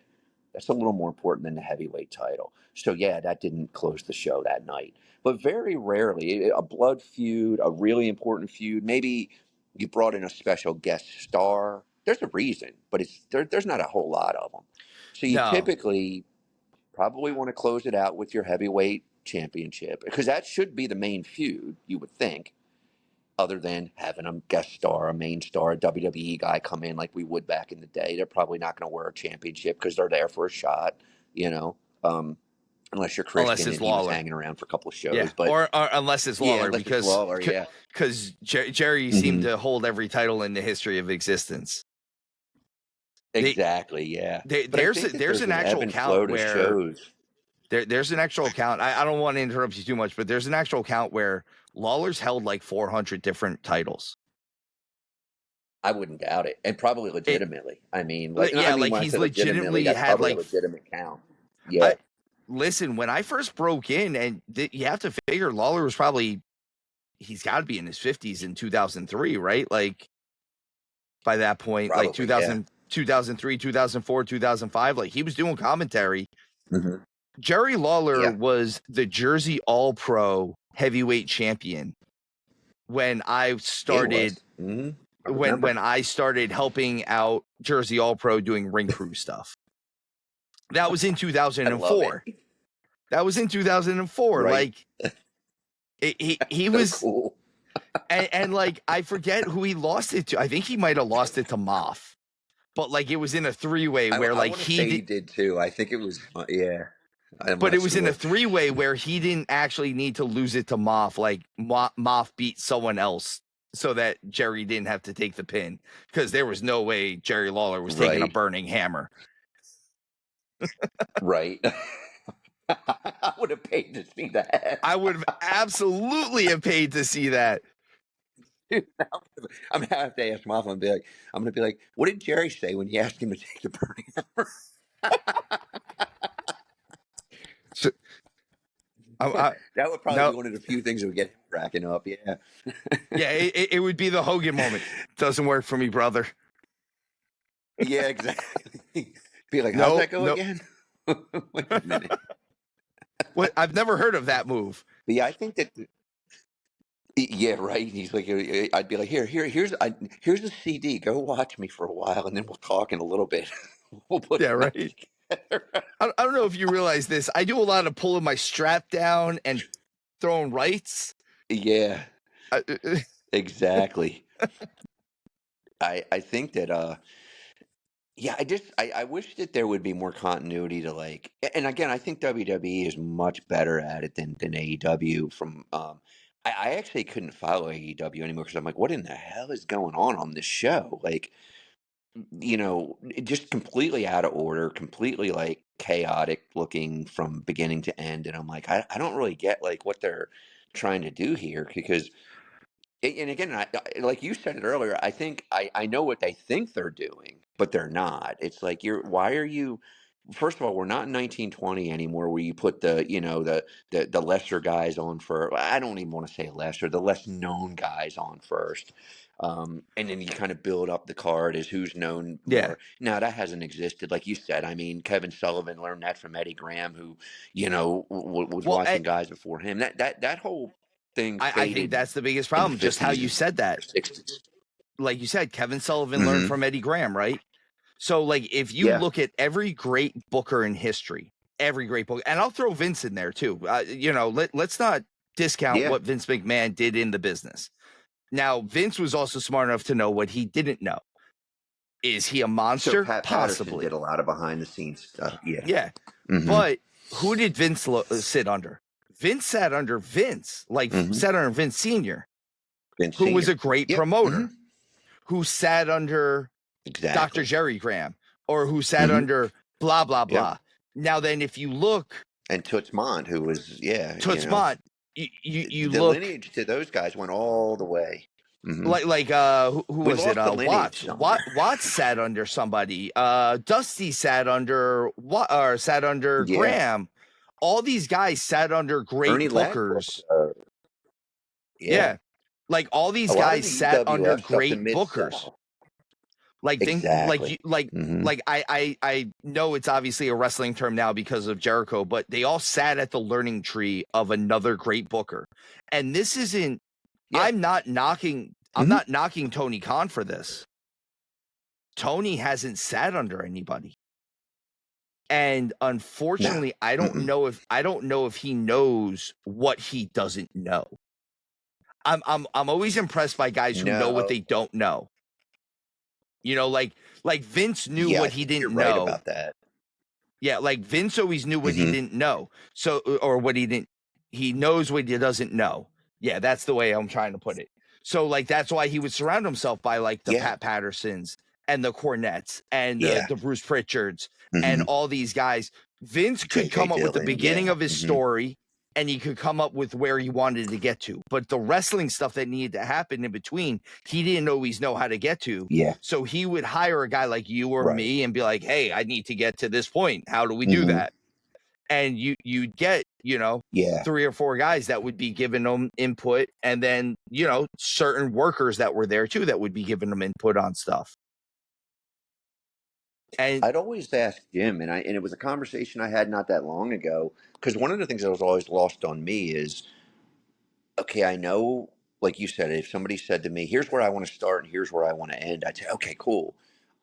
That's a little more important than the heavyweight title. So yeah, that didn't close the show that night. But very rarely, a blood feud, a really important feud, maybe you brought in a special guest star. There's a reason, but there's not a whole lot of them. So you No. typically probably want to close it out with your heavyweight championship, because that should be the main feud, you would think, other than having a guest star, a main star, a WWE guy come in like we would back in the day. They're probably not going to wear a championship because they're there for a shot, you know, unless you're Unless Christian it's and he was Lawler. hanging around for a couple of Yeah. shows. But Or unless it's yeah, Lawler, unless it's because Lawler, yeah. Jerry seemed Hmm. to hold every title in the history of existence. Exactly, yeah. But I think that There's there's an an ebb actual and flow count to where shows. there's an actual count. I don't want to interrupt you too much, but there's an actual count where Lawler's held like 400 different titles. I wouldn't doubt it, and probably It, legitimately. I mean, yeah, when like I he's say legitimately, legitimately that's had probably a like legitimate count. I Yeah. listen, when I first broke in, and you have to figure Lawler was probably he's got to be in his 50s in 2003, right? Like by that point, like Probably, yeah. 2003, 2004, 2005, like he was doing commentary. Hmm. Jerry Lawler Yeah, was the Jersey All Pro heavyweight champion when I he started was. I remember. when I started helping out Jersey All Pro doing ring crew stuff. That was in I love it. 2004. That was in 2004. Right? Like he So was cool. and like I forget who he lost it to. I think he might have lost it to Moff. But like it was in a three-way where I like want to say he did too. I think it was, yeah. I'm but not it was in a sure. three-way where he didn't actually need to lose it to Moff. Like Moff beat someone else so that Jerry didn't have to take the pin, because there was no way Jerry Lawler was taking a Right? burning hammer. Right? I would have paid to see that. I would have absolutely have paid to see that. Dude, I'm gonna have to ask Moffat and be like, I'm gonna be like, what did Jerry say when you asked him to take the burning hammer? So, I, That would probably no, be one of the few things that would get him cracking up. Yeah. yeah, it would be the Hogan moment. Doesn't work for me, brother. Yeah, exactly. Be like, how's No, that go no. again? Wait a minute. What? I've never heard of that move. But yeah, I think that. Yeah, right. He's like, I'd be like, here's a CD. Go watch me for a while, and then we'll talk in a little bit. We'll put Yeah, a match right. together. I don't know if you realize this. I do a lot of pulling my strap down and throwing rights. Yeah, I, exactly. I think that yeah, I wish that there would be more continuity to like, and again, I think WWE is much better at it than AEW. From I actually couldn't follow AEW anymore because I'm like, what in the hell is going on this show? Like, just completely out of order, completely like chaotic looking from beginning to end. And I'm like, I don't really get like what they're trying to do here, because and again, like you said it earlier, I think I know what they think they're doing, but they're not. It's like, why are you? First of all, we're not in 1920 anymore, where you put the lesser guys on for. I don't even want to say lesser, the less known guys on first, and then you kind of build up the card as who's known yeah. more. Now that hasn't existed, like you said. I mean, Kevin Sullivan learned that from Eddie Graham, who was Well, watching guys before him. That whole thing I think faded that's the biggest in the problem. Just how 50s you and said that. 60s. Like you said, Kevin Sullivan learned Hmm. from Eddie Graham, right? So, like, if you Yeah. look at every great booker in history, every great book, and I'll throw Vince in there too. Let's not discount Yeah. what Vince McMahon did in the business. Now, Vince was also smart enough to know what he didn't know. Is he a So monster? Pat Patterson Possibly. did a lot of behind the scenes stuff. Yeah. Yeah. But who did Vince sit under? Vince sat under Vince, sat under Vince Sr., Vince who was Senior. a great Yep. promoter, who sat under Dr. Exactly. Jerry Graham, or who sat under blah, blah, blah. Yep. Now, then, if you look, And Toots Mont, who was, Toots Mont, you the look lineage to those guys went all the way. who We was it? lost the lineage Watts. somewhere. Watts sat under somebody. Dusty sat under Yeah. Graham. All these guys sat under great Ernie bookers. Ladbrokes, Yeah. Like all these a lot of guys the sat under UWF stuff, great the bookers. Mid-South. Like Exactly. I know it's obviously a wrestling term now because of Jericho, but they all sat at the learning tree of another great booker. And this isn't I'm not knocking Tony Khan for this. Tony hasn't sat under anybody. And unfortunately, I don't know if he knows what he doesn't know. I'm always impressed by guys who know what they don't know. Like Vince knew what he didn't you're know. right about that. Yeah, like Vince always knew what he didn't know. So, or what he knows what he doesn't know. Yeah, that's the way I'm trying to put it. So, like, that's why he would surround himself by like the Pat Pattersons and the Cornettes and the Bruce Pritchards and all these guys. Vince could come up with the beginning of his story, and he could come up with where he wanted to get to. But the wrestling stuff that needed to happen in between, he didn't always know how to get to. Yeah. So he would hire a guy like you or me and be like, hey, I need to get to this point. How do we do that? And you'd get, 3 or 4 guys that would be giving them input. And then, certain workers that were there too that would be giving them input on stuff. And I'd always ask Jim, and it was a conversation I had not that long ago, because one of the things that was always lost on me is, okay, I know, like you said, if somebody said to me, here's where I want to start and here's where I want to end, I'd say, okay, cool.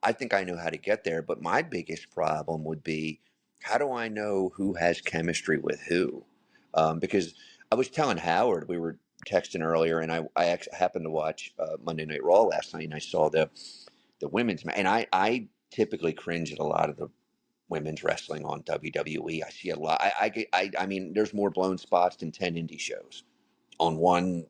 I think I know how to get there. But my biggest problem would be, how do I know who has chemistry with who? Because I was telling Howard, we were texting earlier, and I happened to watch Monday Night Raw last night, and I saw the women's match. And I typically cringe at a lot of the women's wrestling on WWE. I see a lot. I mean, there's more blown spots than 10 indie shows on one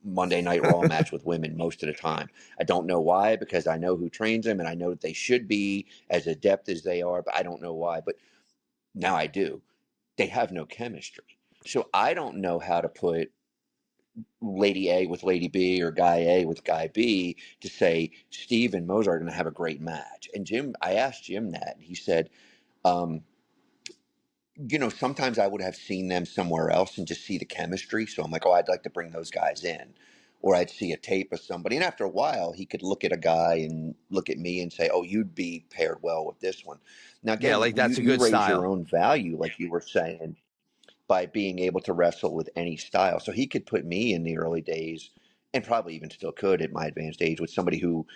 Monday Night Raw match with women most of the time. I don't know why, because I know who trains them and I know that they should be as adept as they are, but I don't know why. But now I do. They have no chemistry. So I don't know how to put Lady A with Lady B or Guy A with Guy B to say Steve and Mozart are going to have a great match. And Jim, I asked Jim that, and he said, sometimes I would have seen them somewhere else and just see the chemistry. So I'm like, oh, I'd like to bring those guys in. Or I'd see a tape of somebody. And after a while, he could look at a guy and look at me and say, oh, you'd be paired well with this one. Now, again, that's a you good raise style. your own value, like you were saying, by being able to wrestle with any style. So he could put me in the early days, and probably even still could at my advanced age, with somebody who,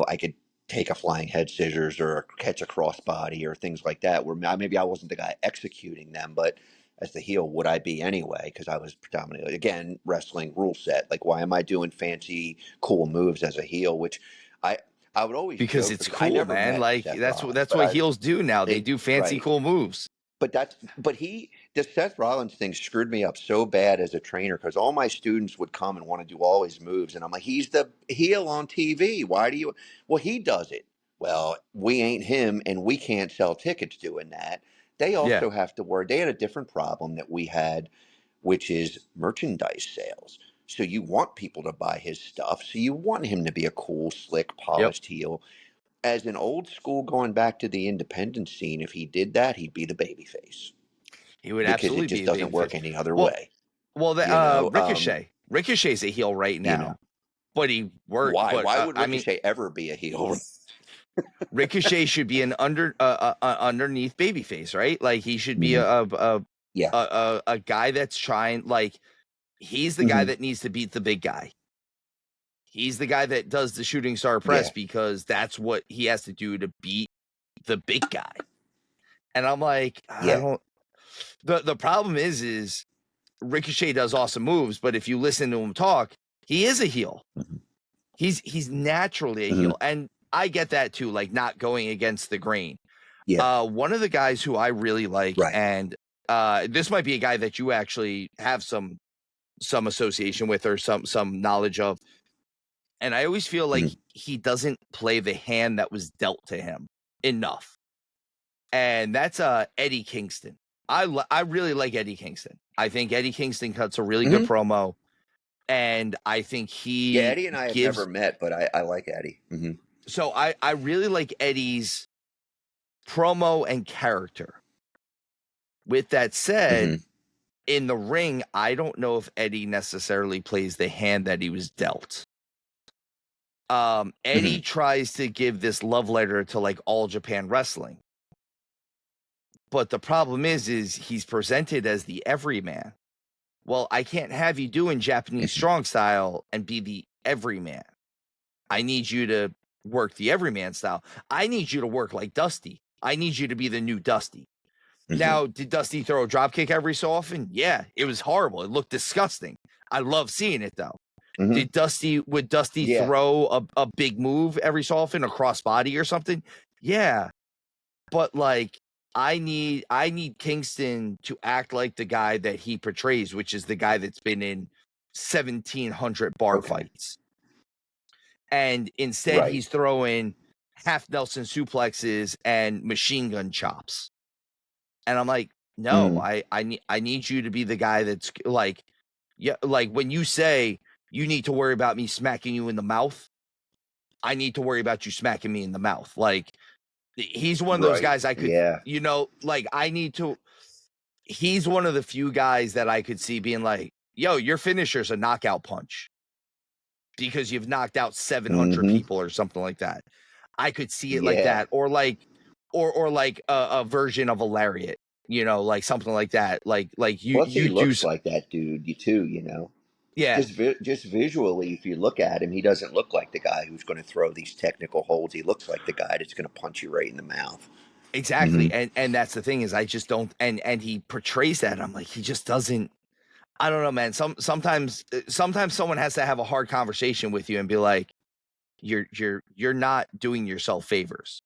I could take a flying head scissors or catch a crossbody or things like that, where maybe I wasn't the guy executing them, but as the heel, would I be anyway? Because I was predominantly, again, wrestling rule set. Like, why am I doing fancy, cool moves as a heel? Which I would always because joke, it's I cool, never man. met Like Seth that's Rollins, what heels do now. They do fancy, right. cool moves. But the Seth Rollins thing screwed me up so bad as a trainer, because all my students would come and want to do all his moves. And I'm like, he's the heel on TV. Why do you? Well, he does it. Well, we ain't him, and we can't sell tickets doing that. They also have to worry. They had a different problem that we had, which is merchandise sales. So you want people to buy his stuff. So you want him to be a cool, slick, polished heel. As an old school, going back to the independent scene, if he did that, he'd be the babyface. He would Because absolutely it just be doesn't work any other way. Well, Ricochet. Ricochet's a heel right now, but he worked. Why? But, Why would Ricochet ever be a heel? Ricochet should be an underneath babyface, right? Like he should be a guy that's trying. Like he's the guy that needs to beat the big guy. He's the guy that does the shooting star press because that's what he has to do to beat the big guy. And I'm like, I Yeah. don't. The problem is Ricochet does awesome moves, but if you listen to him talk, he is a heel. Hmm. He's naturally a Hmm. heel, and I get that too, like not going against the grain. Yeah. One of the guys who I really like, Right. and this might be a guy that you actually have some association with or some knowledge of, and I always feel like Hmm. he doesn't play the hand that was dealt to him enough, and that's Eddie Kingston. I really like Eddie Kingston. I think Eddie Kingston cuts a really good Hmm. promo, and I think Yeah, he Eddie and I have never gives. met, but I like Eddie. Hmm. So I really like Eddie's promo and character. With that said, Hmm. in the ring, I don't know if Eddie necessarily plays the hand that he was dealt. Hmm. Eddie tries to give this love letter to like All Japan Wrestling, but the problem is he's presented as the everyman. Well, I can't have you doing Japanese Hmm. strong style and be the everyman. I need you to work the everyman style. I need you to work like Dusty. I need you to be the new Dusty. Hmm. Now, did Dusty throw a drop kick every so often? Yeah, it was horrible. It looked disgusting. I love seeing it though. Hmm. Would Dusty Yeah. throw a big move every so often, a crossbody or something? Yeah. But like I need Kingston to act like the guy that he portrays, which is the guy that's been in 1700 bar Okay. fights. And instead Right. he's throwing half Nelson suplexes and machine gun chops. And I'm like, no, Mm. I need you to be the guy that's like, yeah, like when you say you need to worry about me smacking you in the mouth, I need to worry about you smacking me in the mouth. Like he's one of those Right. guys I could, Yeah. like I need to. He's one of the few guys that I could see being like, yo, your finisher's a knockout punch because you've knocked out 700 Hmm. people or something like that. I could see it like Yeah. that, or like a version of a lariat, like something like that. Like you Plus, he you do looks like that dude, too, you know. yeah, Just visually, if you look at him, he doesn't look like the guy who's going to throw these technical holds. He looks like the guy that's going to punch you right in the mouth. Hmm. exactly. And that's the thing is I just don't, and he portrays that. I'm like, he just doesn't. I don't know, man. Sometimes someone has to have a hard conversation with you and be like, you're not doing yourself favors.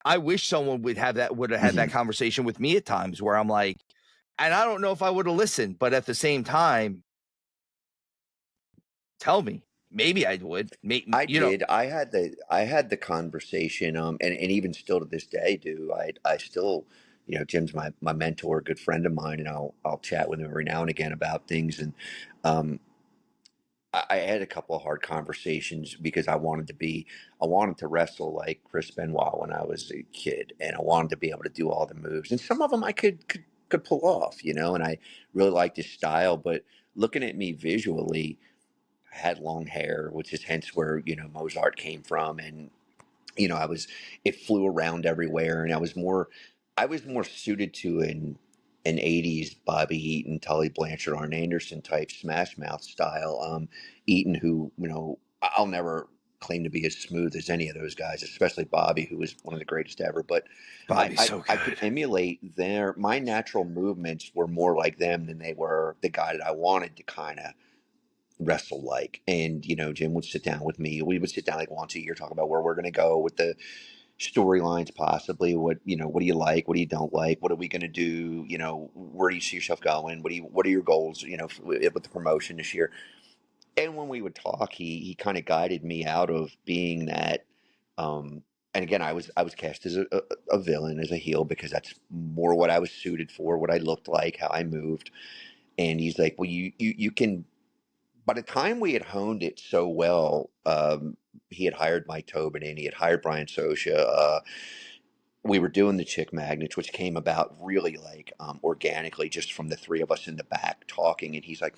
I wish someone would have had that Hmm. conversation with me at times where I'm like, and I don't know if I would have listened, but at the same time, tell me. Maybe I would. Maybe, I did. I had the conversation, and even still to this day, do I still, Jim's my mentor, a good friend of mine, and I'll chat with him every now and again about things, and um, I had a couple of hard conversations because I wanted to wrestle like Chris Benoit when I was a kid, and I wanted to be able to do all the moves, and some of them I could pull off, and I really liked his style, but looking at me visually, I had long hair, which is hence where Mozart came from, and it flew around everywhere, and I was more suited to an 80s Bobby Eaton, Tully Blanchard, Arn Anderson type smash mouth style. Eaton, who, I'll never claim to be as smooth as any of those guys, especially Bobby, who was one of the greatest ever. But I, Bobby's I, so I could good. emulate my natural movements were more like them than they were the guy that I wanted to kind of wrestle like. And, Jim would sit down with me. We would sit down like once a year, talk about where we're going to go with the storylines, possibly what do you like, what do you don't like, what are we going to do, where do you see yourself going, what are your goals, with the promotion this year. And when we would talk, he kind of guided me out of being that. And again, I was cast as a villain, as a heel, because that's more what I was suited for, what I looked like, how I moved. And he's like, well, you can. By the time we had honed it so well, he had hired Mike Tobin, and he had hired Brian Sosha. We were doing the Chick Magnets, which came about really like organically, just from the three of us in the back talking. And he's like,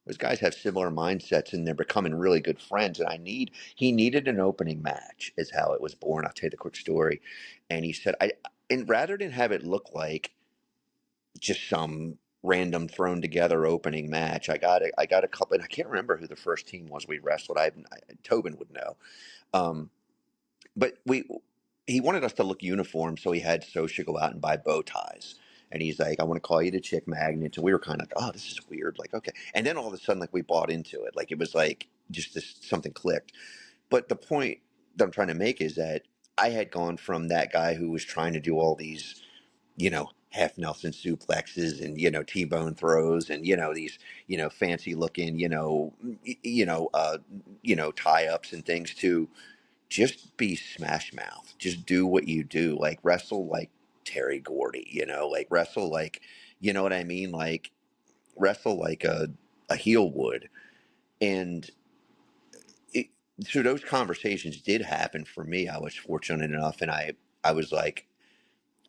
those guys have similar mindsets, and they're becoming really good friends. And he needed an opening match, is how it was born. I'll tell you the quick story. And he said, and rather than have it look like just some random thrown together opening match, I got a couple, and I can't remember who the first team was we wrestled. Tobin would know. Um, but he wanted us to look uniform, so he had Sosha go out and buy bow ties. And he's like, I want to call you the chick magnets. And we were kind of, oh, this is weird. Like, okay. And then all of a sudden, like, we bought into it. Like, it was like just this, something clicked. But the point that I'm trying to make is that I had gone from that guy who was trying to do all these, half Nelson suplexes and, T-bone throws and, these, fancy looking, tie ups and things to just be smash mouth. Just do what you do. Like wrestle like Terry Gordy, like wrestle like, you know what I mean? Like wrestle like a heel would. And it, so those conversations did happen for me. I was fortunate enough. And I was like,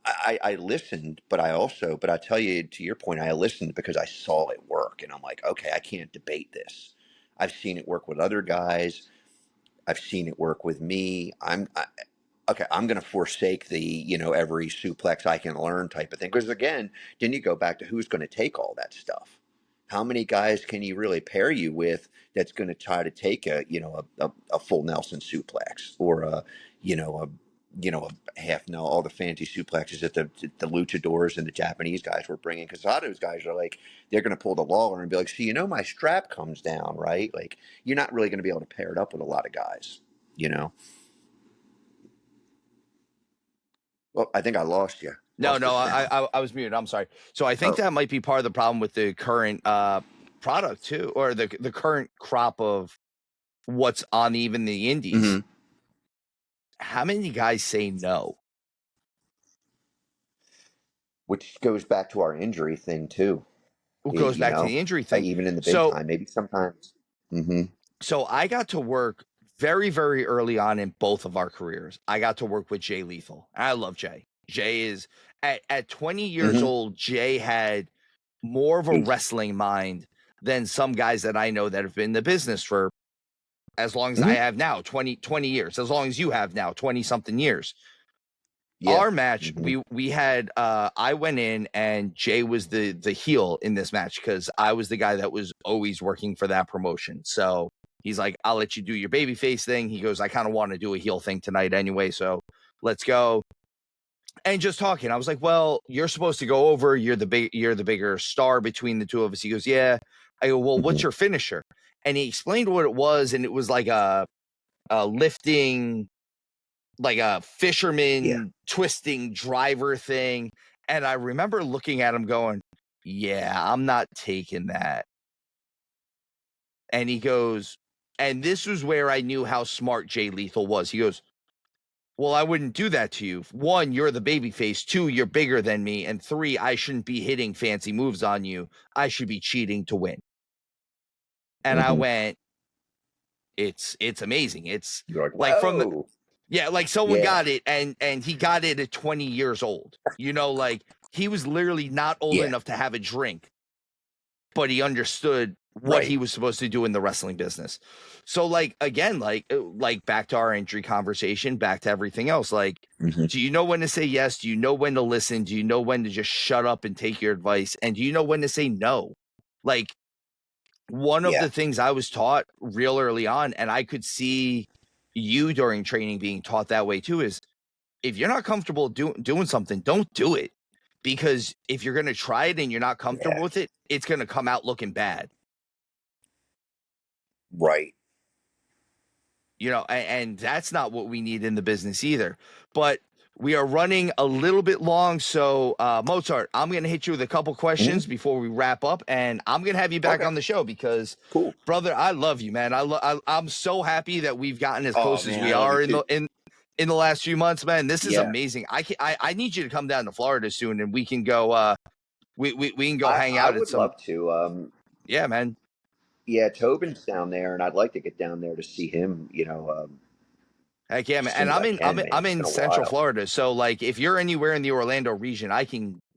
I listened, but but I tell you, to your point, I listened because I saw it work. And I'm like, okay, I can't debate this. I've seen it work with other guys. I've seen it work with me. Okay, I'm going to forsake the, every suplex I can learn type of thing. Because again, then you go back to who's going to take all that stuff. How many guys can you really pair you with that's going to try to take a full Nelson suplex or a half Nell, all the fancy suplexes that the luchadors and the Japanese guys were bringing. Because a lot of those guys are like, they're going to pull the Lawler and be like, so my strap comes down, right? Like, you're not really going to be able to pair it up with a lot of guys, you know? Well, I think I lost you. No, Lost the no, sound. I was muted. I'm sorry. So I think Oh. that might be part of the problem with the current product too, or the current crop of what's on even the indies. Hmm. How many guys say no? Which goes back to our injury thing too. It goes back to the injury thing. Even in the big So time, maybe sometimes. Hmm. so I got to work very, very early on in both of our careers. I got to work with Jay Lethal. I love Jay. Jay is at 20 years Hmm. old, Jay had more of a wrestling mind than some guys that I know that have been in the business for as long as I Hmm. have now, 20 years, as long as you have now, 20 something years. Yeah. Our match, Hmm. we had I went in and Jay was the heel in this match because I was the guy that was always working for that promotion. So he's like, I'll let you do your babyface thing. He goes, I kind of want to do a heel thing tonight anyway, so let's go. And just talking, I was like, well, you're supposed to go over. You're the bigger star between the two of us. He goes, yeah. I go, well, Hmm. what's your finisher? And he explained what it was, and it was like a lifting, like a Yeah. fisherman twisting driver thing. And I remember looking at him going, yeah, I'm not taking that. And he goes, and this was where I knew how smart Jay Lethal was. He goes, well, I wouldn't do that to you. One, you're the baby face. Two, you're bigger than me. And three, I shouldn't be hitting fancy moves on you. I should be cheating to win. And I Hmm. went, it's amazing. It's You're like, like from the, whoa. yeah, like someone Yeah. got it and he got it at 20 years old. Like he was literally not old Yeah. enough to have a drink, but he understood what he Right. was supposed to do in the wrestling business. So like again, like back to our injury conversation, back to everything else. Like, Hmm. do you know when to say yes? Do you know when to listen? Do you know when to just shut up and take your advice? And do you know when to say no? Like one of Yeah. the things I was taught real early on, and I could see you during training being taught that way too, is if you're not comfortable doing something, don't do it. Because if you're going to try it and you're not Yeah. comfortable with it, it's going to come out looking bad. Right. And that's not what we need in the business either. But we are running a little bit long. So, Mozart, I'm going to hit you with a couple Hmm. questions before we wrap up. And I'm going to have you back Okay. on the show because, Cool. brother, I love you, man. I'm so happy that we've gotten as Oh close as man, we I love you are too. in the last few months, man. This is Yeah. amazing. I need you to come down to Florida soon and we can go, we can go hang I out at would some, love to. yeah, man. Yeah, Tobin's down there, and I'd like to get down there to see him. Heck yeah, As man. soon And as I can, man. I'm It's in been a Central while. Florida. So like if you're anywhere in the Orlando region,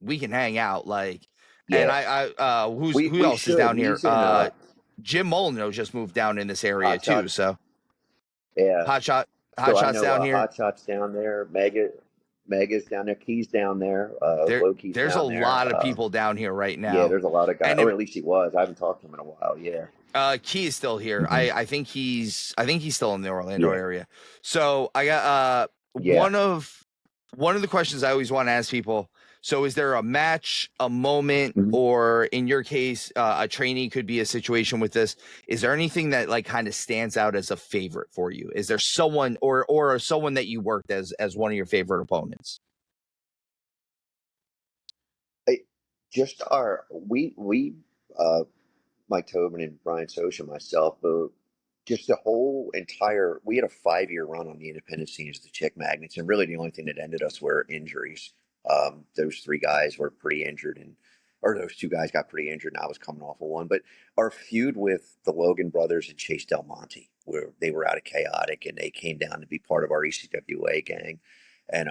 we can hang out. Like and Yeah, who we else is should. down here? He's in Jim Molino just moved down in this area Hot too. Shots. So Yeah. hot shot hot So I shots know down here. Hot Shots down there. Mega's down there. Key's down there. Loki's There's a down there. lot of people down here right Yeah, now. there's a lot of guys, And or if at least he was. I haven't talked to him in a while. Yeah. Key is still here. Hmm. I think he's still in the Orlando Yeah. area. So I got Yeah. One of the questions I always want to ask people. So is there a match, a moment, Mhm. or in your case, a trainee could be a situation with this? Is there anything that like kind of stands out as a favorite for you? Is there someone or someone that you worked as one of your favorite opponents? It, just our we Mike Tobin and Brian Socha, myself, just the whole entire, we had a 5 year run on the independent scene as the Chick Magnets, and really the only thing that ended us were injuries. Those three guys were pretty injured, or those two guys got pretty injured, and I was coming off of one. But our feud with the Logan brothers and Chase Del Monte, where they were out of Chaotic and they came down to be part of our ECWA gang, and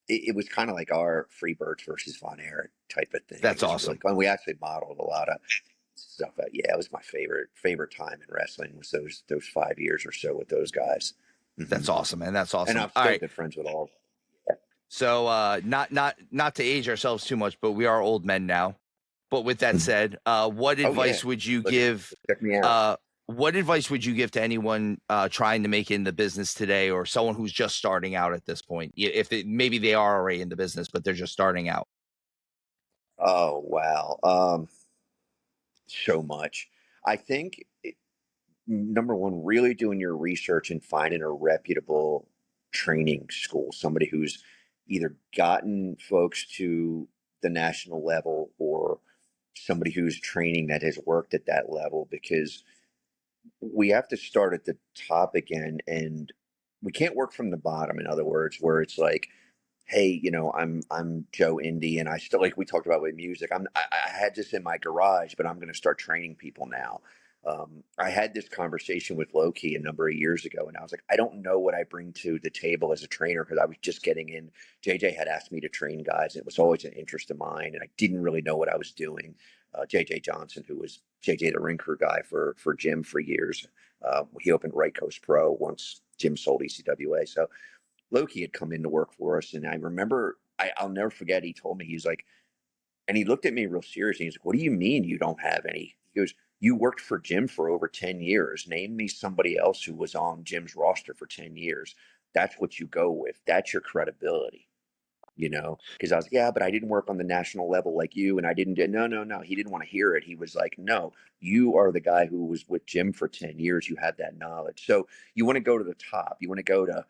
it was kind of like our Freebirds versus Von Erich type of thing. It That's was really awesome. fun. We actually modeled a lot of stuff. Yeah, it was my favorite time in wrestling was those 5 years or so with those guys. That's awesome, man. That's And awesome. I'm All still right. good friends with all. So not to age ourselves too much, but we are old men now. But with that said, what Oh yeah, advice would you look at give check me out. what advice would you give to anyone trying to make it in the business today, or someone who's just starting out at this point? If maybe they are already in the business, but they're just starting out. Oh wow, so much. I think number one, really doing your research and finding a reputable training school, somebody who's either gotten folks to the national level or somebody who's training that has worked at that level, because we have to start at the top again, and we can't work from the bottom. In other words, where it's like, hey, I'm Joe Indy, and I still, like we talked about with music. I had this in my garage, but I'm going to start training people now. I had this conversation with Loki a number of years ago, and I was like, I don't know what I bring to the table as a trainer, because I was just getting in. JJ had asked me to train guys, and it was always an interest of mine, and I didn't really know what I was doing. JJ Johnson, who was JJ the ring crew guy for Jim for years, he opened Right Coast Pro once Jim sold ECWA. So Loki had come in to work for us, and I remember, I'll never forget. He told me, he's like, and he looked at me real serious. And he's like, "What do you mean you don't have any?" He goes, "You worked for Jim for over 10 years. Name me somebody else who was on Jim's roster for 10 years. That's what you go with. That's your credibility." Because I was, yeah, but I didn't work on the national level like you, and I didn't do, no, no, no. He didn't want to hear it. He was like, no, you are the guy who was with Jim for 10 years. You have that knowledge. So you want to go to the top. You want to go seek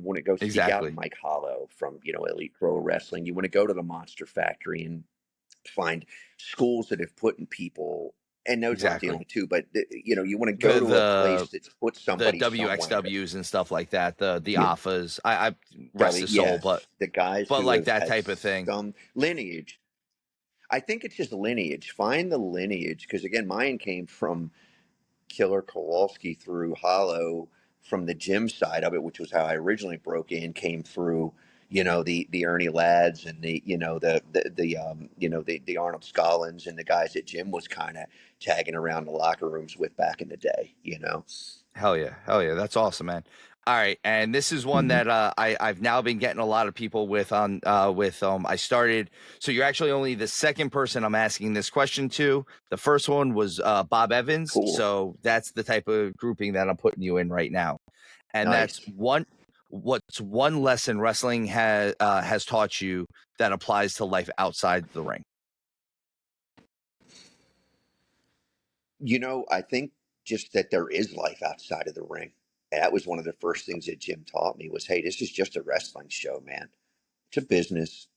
out Exactly. Mike Hollow from, Elite Pro Wrestling. You want to go to the Monster Factory and find schools that have put in people, and those aren't the Exactly. only two, but you want to go The to a place that's put the somebody somewhere. WXWs and stuff like that. The Yeah, AFAs. I rest his soul, yes, the guys but who like have that had type of thing. some lineage. I think it's just lineage. Find the lineage, because again, mine came from Killer Kowalski through Hollow from the gym side of it, which was how I originally broke in. Came through, the Ernie Lads and the Arnold Scollins and the guys that Jim was kind of tagging around the locker rooms with back in the day. Hell yeah. Hell yeah. That's awesome, man. All right. And this is one Hmm. that I've now been getting a lot of people with I started. So you're actually only the second person I'm asking this question to. The first one was Bob Evans. Cool, So that's the type of grouping that I'm putting you in right now. And that's nice. what's one lesson wrestling has taught you that applies to life outside the ring. I think just that there is life outside of the ring. That was one of the first things that Jim taught me was, hey, this is just a wrestling show, man. It's a business,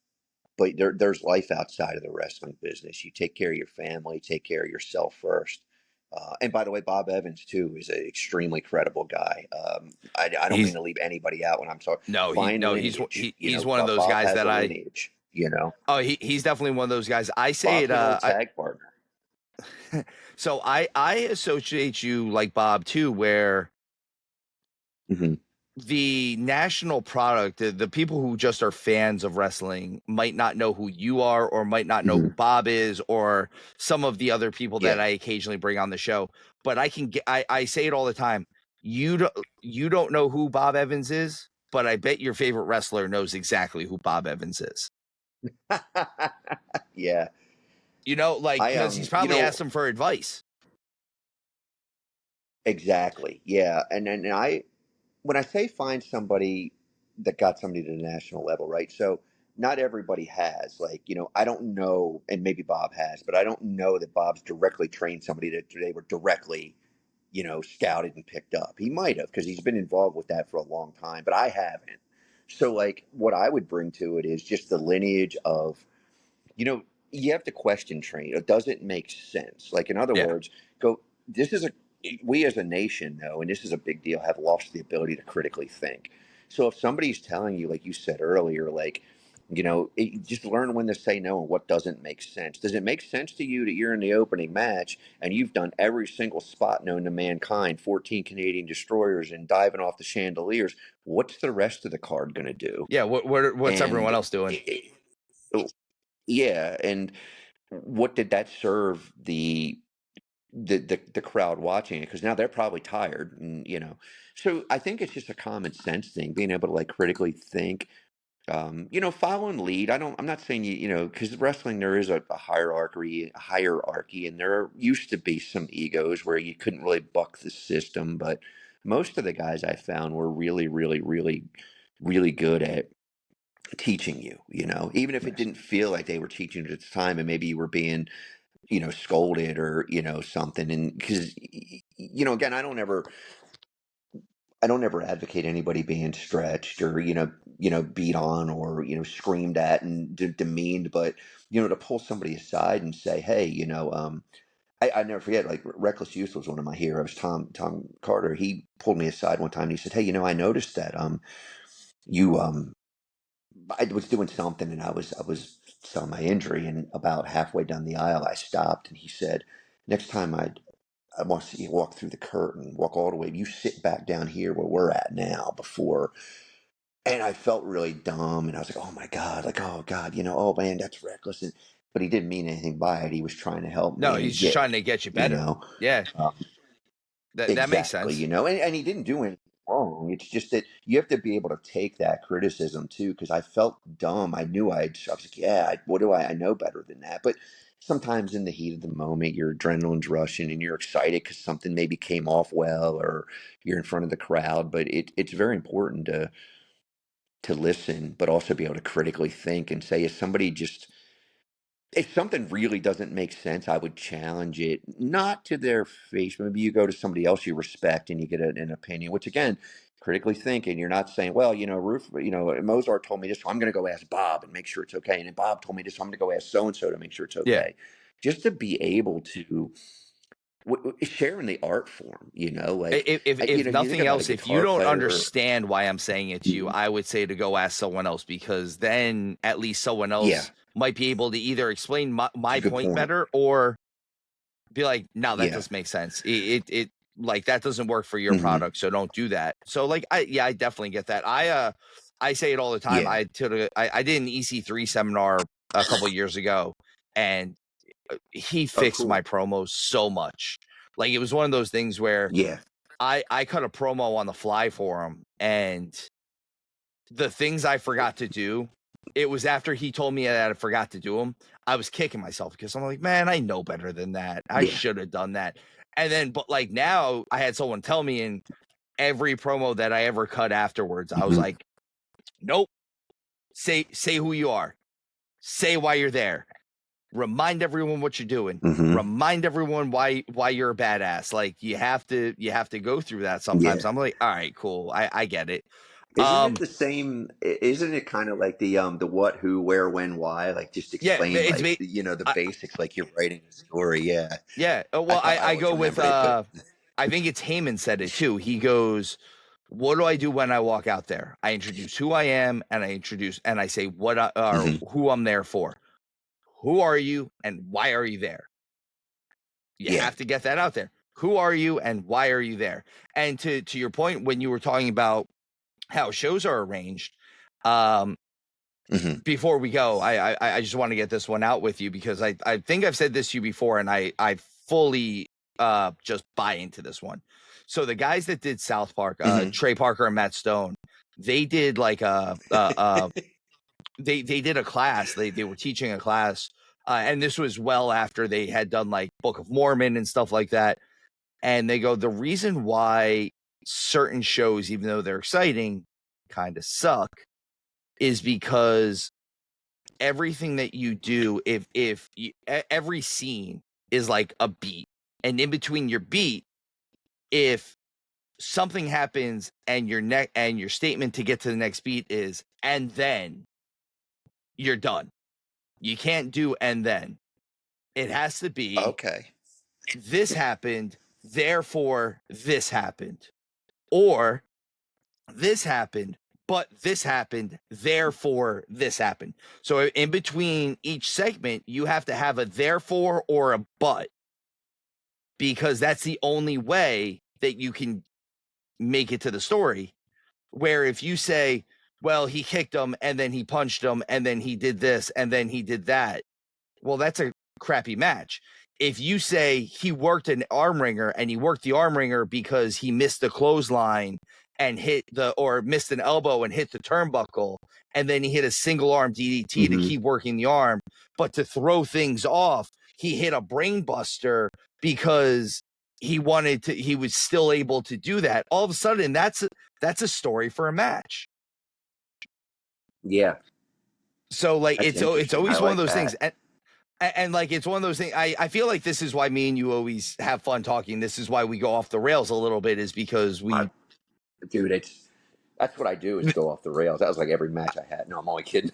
but there's life outside of the wrestling business. You take care of your family, take care of yourself first. And by the way, Bob Evans too is an extremely credible guy. I don't mean He's to leave anybody out when I'm talking. no, he Find no, lineage. he's one of those Bob guys has that a I lineage. he's definitely one of those guys. I say Bob's it an old I tag partner. so I associate you like Bob too, where Hmm. the national product, the people who just are fans of wrestling might not know who you are or might not know who Hmm. Bob is or some of the other people that Yeah. I occasionally bring on the show. But I say it all the time. You don't know who Bob Evans is, but I bet your favorite wrestler knows exactly who Bob Evans is. Yeah. Like I because he's probably asked him for advice. exactly. Yeah. And I when I say find somebody, that got somebody to the national level, right? So not everybody has, like, you know, I don't know, and maybe Bob has, but I don't know that Bob's directly trained somebody that they were directly, you know, scouted and picked up. He might have, because he's been involved with that for a long time, but I haven't. So like what I would bring to it is just the lineage of, you know, you have to question train. It doesn't make sense. Like, in other Yeah. words, go, this is a, we as a nation, though, and this is a big deal, have lost the ability to critically think. So if somebody's telling you, like you said earlier, like, you know, just learn when to say no and what doesn't make sense. Does it make sense to you that you're in the opening match and you've done every single spot known to mankind, 14 Canadian destroyers and diving off the chandeliers? What's the rest of the card going to do? Yeah. What's everyone And else doing? yeah, and what did that serve the crowd watching it? Because now they're probably tired, and you know, so I think it's just a common sense thing, being able to like critically think. You know, follow and lead. I'm not saying you know, because wrestling there is a hierarchy, and there used to be some egos where you couldn't really buck the system, but most of the guys I found were really, really, really, really good at teaching you, you know, even if it Nice. didn't feel like they were teaching you at the time, and maybe you were being, you know, scolded or, you know, something. And because, you know, again, I don't ever advocate anybody being stretched or, you know, beat on or, you know, screamed at and demeaned, but, you know, to pull somebody aside and say, hey, you know, I never forget, like Reckless Youth was one of my heroes. Tom Carter, he pulled me aside one time and he said, hey, you know, I noticed that, you, I was doing something and I was selling my injury, and about halfway down the aisle I stopped and he said, next time I want to see you walk through the curtain, walk all the way, you sit back down here where we're at now before. And I felt really dumb and I was like, oh my God, like, oh God, you know, oh man, that's reckless. And, but he didn't mean anything by it. He was trying to help No, me. And he's just yeah, trying to get you you better. know, Yeah. um, That makes exactly, sense. you know, and he didn't do anything wrong. It's just that you have to be able to take that criticism too, because I felt dumb. I was like, yeah, what do I know better than that. But sometimes in the heat of the moment, your adrenaline's rushing and you're excited because something maybe came off well or you're in front of the crowd. But it's very important to listen, but also be able to critically think and say, is somebody just, if something really doesn't make sense, I would challenge it, not to their face. Maybe you go to somebody else you respect and you get an opinion, which again, critically thinking, you're not saying, well, you know, Mozart told me this, so I'm going to go ask Bob and make sure it's okay. And then Bob told me this, so I'm going to go ask so and so to make sure it's Yeah. okay. Just to be able to share in the art form, you know, like, you If know, you think nothing about a else, if you guitar don't player. understand why I'm saying it to you, Mhm. I would say to go ask someone else, because then at least someone Yeah, else might be able to either explain it's my a good point point. better, or be like, no, that Yeah. doesn't make sense. It like that doesn't work for your Hmm. product, so don't do that. So like, I definitely get that. I say it all the time. Yeah. I did an EC3 seminar a couple years ago, and he Oh, fixed my cool. promos so much. Like, it was one of those things where Yeah. I cut a promo on the fly for him, and the things I forgot to do, it was after he told me that I forgot to do them. I was kicking myself because I'm like, man, I know better than that. I Yeah. should have done that. And then, but like now, I had someone tell me in every promo that I ever cut afterwards, I was Hmm. like, nope. Say who you are. Say why you're there. Remind everyone what you're doing. Hmm. Remind everyone why you're a badass. Like, you have to go through that sometimes. Yeah. I'm like, all right, cool. I get it. Isn't it Um the same? Isn't it kind of like the what, who, where, when, why? Like just yeah, explain it's like you know the I, basics, like you're writing a story. Yeah, yeah. Well, I I always go with remembered it, but I think it's Heyman said it too. He goes, what do I do when I walk out there? I introduce who I am, and I say or hmm, who I'm there for. Who are you and why are you there? You yeah, have to get that out there. Who are you and why are you there? And to your point, when you were talking about how shows are arranged, um, hmm, before we go, I just want to get this one out with you, because I think I've said this to you before, and I fully just buy into this one. So the guys that did South Park, hmm. Trey Parker and Matt Stone, they did like they did a class. They were teaching a class, and this was well after they had done like Book of Mormon and stuff like that. And they go, the reason why certain shows, even though they're exciting, kind of suck is because everything that you do, every scene is like a beat, and in between your beat, if something happens and your statement to get to the next beat is and then, you're done. You can't do and then. It has to be Okay. this happened, therefore this happened, or this happened, but this happened, therefore this happened. So in between each segment, you have to have a therefore or a but, because that's the only way that you can make it to the story. Where if you say, well, he kicked him and then he punched him and then he did this and then he did that, well, that's a crappy match. If you say he worked an arm wringer and he worked the arm wringer because he missed the clothesline and missed an elbow and hit the turnbuckle, and then he hit a single arm DDT to keep working the arm, but to throw things off, he hit a brain buster because he was still able to do that. All of a sudden, that's a story for a match. Yeah. So like, That's it's always I one of like those that. things. And like, it's one of those things. I feel like this is why me and you always have fun talking. This is why we go off the rails a little bit, is because Dude, that's what I do, is go off the rails. That was like every match I had. No, I'm only kidding.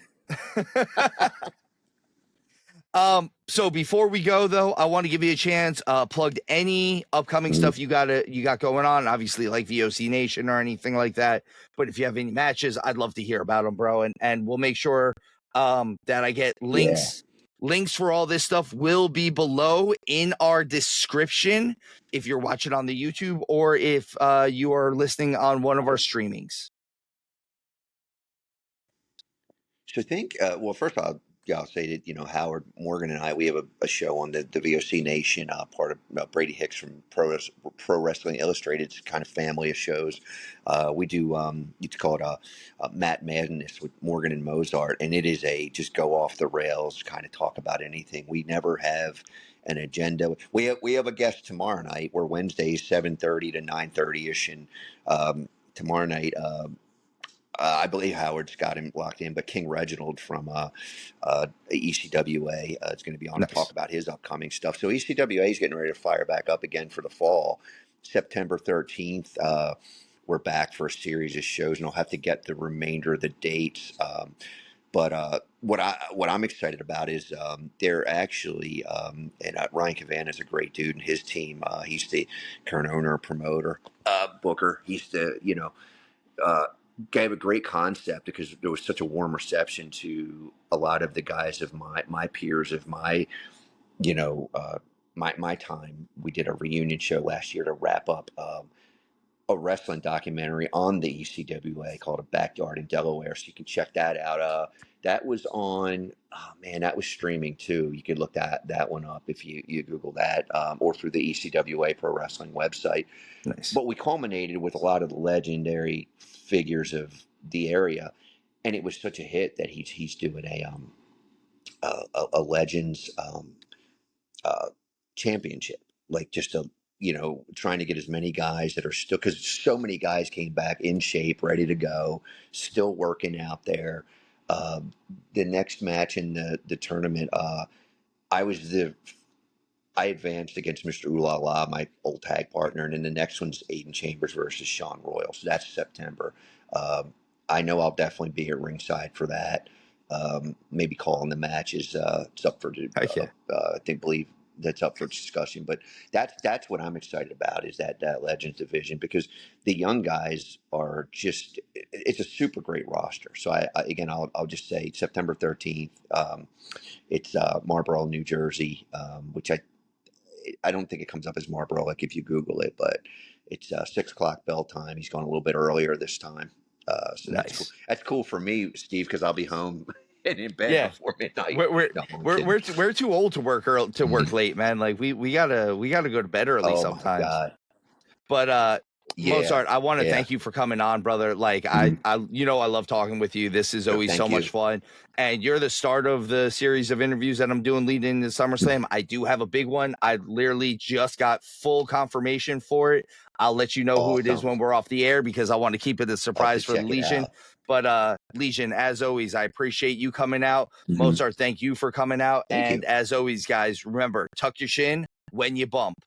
So before we go though, I want to give you a chance, plugged any upcoming stuff you got going on, obviously like VOC Nation or anything like that. But if you have any matches, I'd love to hear about them, bro. And we'll make sure that I get links. Links for all this stuff will be below in our description if you're watching on the YouTube or if you are listening on one of our streamings. So I think, well, first of all, yeah, I'll say that, Howard Morgan and I, we have a show on the VOC Nation, part of Brady Hicks from Pro Wrestling Illustrated. It's kind of family of shows. We do, it's called Matt Madness with Morgan and Mozart, and it is just go off the rails, kind of talk about anything. We never have an agenda. We have a guest tomorrow night. We're Wednesdays, 7:30 to 9:30ish, and tomorrow night, I believe Howard's got him locked in, but King Reginald from ECWA is going to be on to talk about his upcoming stuff. So ECWA is getting ready to fire back up again for the fall. September 13th, we're back for a series of shows, and I'll have to get the remainder of the dates. But what I'm excited about is they're actually and Ryan Cavan is a great dude, and his team. He's the current owner, promoter, booker. He's the gave a great concept because there was such a warm reception to a lot of the guys of my peers of my my time. We did a reunion show last year to wrap up a wrestling documentary on the ECWA called A Backyard in Delaware, so you can check that out. That was on, oh man, that was streaming too. You could look that one up if you Google that, or through the ECWA Pro Wrestling website. Nice. But we culminated with a lot of the legendary figures of the area, and it was such a hit that he's doing a Legends championship, like just trying to get as many guys that are still, because so many guys came back in shape, ready to go, still working out there. The next match in the tournament, I was I advanced against Mr. Ooh La La, my old tag partner, and then the next one's Aiden Chambers versus Sean Royal. So that's September. I know I'll definitely be at ringside for that. Maybe calling the matches. It's up for believe that's up for discussion. But that's what I'm excited about, is that Legends division, because the young guys are just, it's a super great roster. So again, I'll just say September 13th. It's Marlboro, New Jersey, which I don't think it comes up as Marlboro, like if you Google it, but it's 6 o'clock bell time. He's going a little bit earlier this time. So that's Nice. cool. That's cool for me, Steve, because I'll be home and in bed before midnight. We're too old to work work late, man. Like we gotta go to bed early Oh sometimes. my God. But Yeah, Mozart, I want to yeah. thank you for coming on, brother. Like Mhm. I love talking with you. This is No, always so thank much you. fun. And you're the start of the series of interviews that I'm doing leading into SummerSlam. I do have a big one. I literally just got full confirmation for it. I'll let you know who it is Awesome. when we're off the air because I want to keep it a I'll have to surprise for the check it Legion. out. But Legion, as always, I appreciate you coming out. Mhm. Mozart, thank you for coming out. Thank And you. as always, guys, remember, tuck your shin when you bump.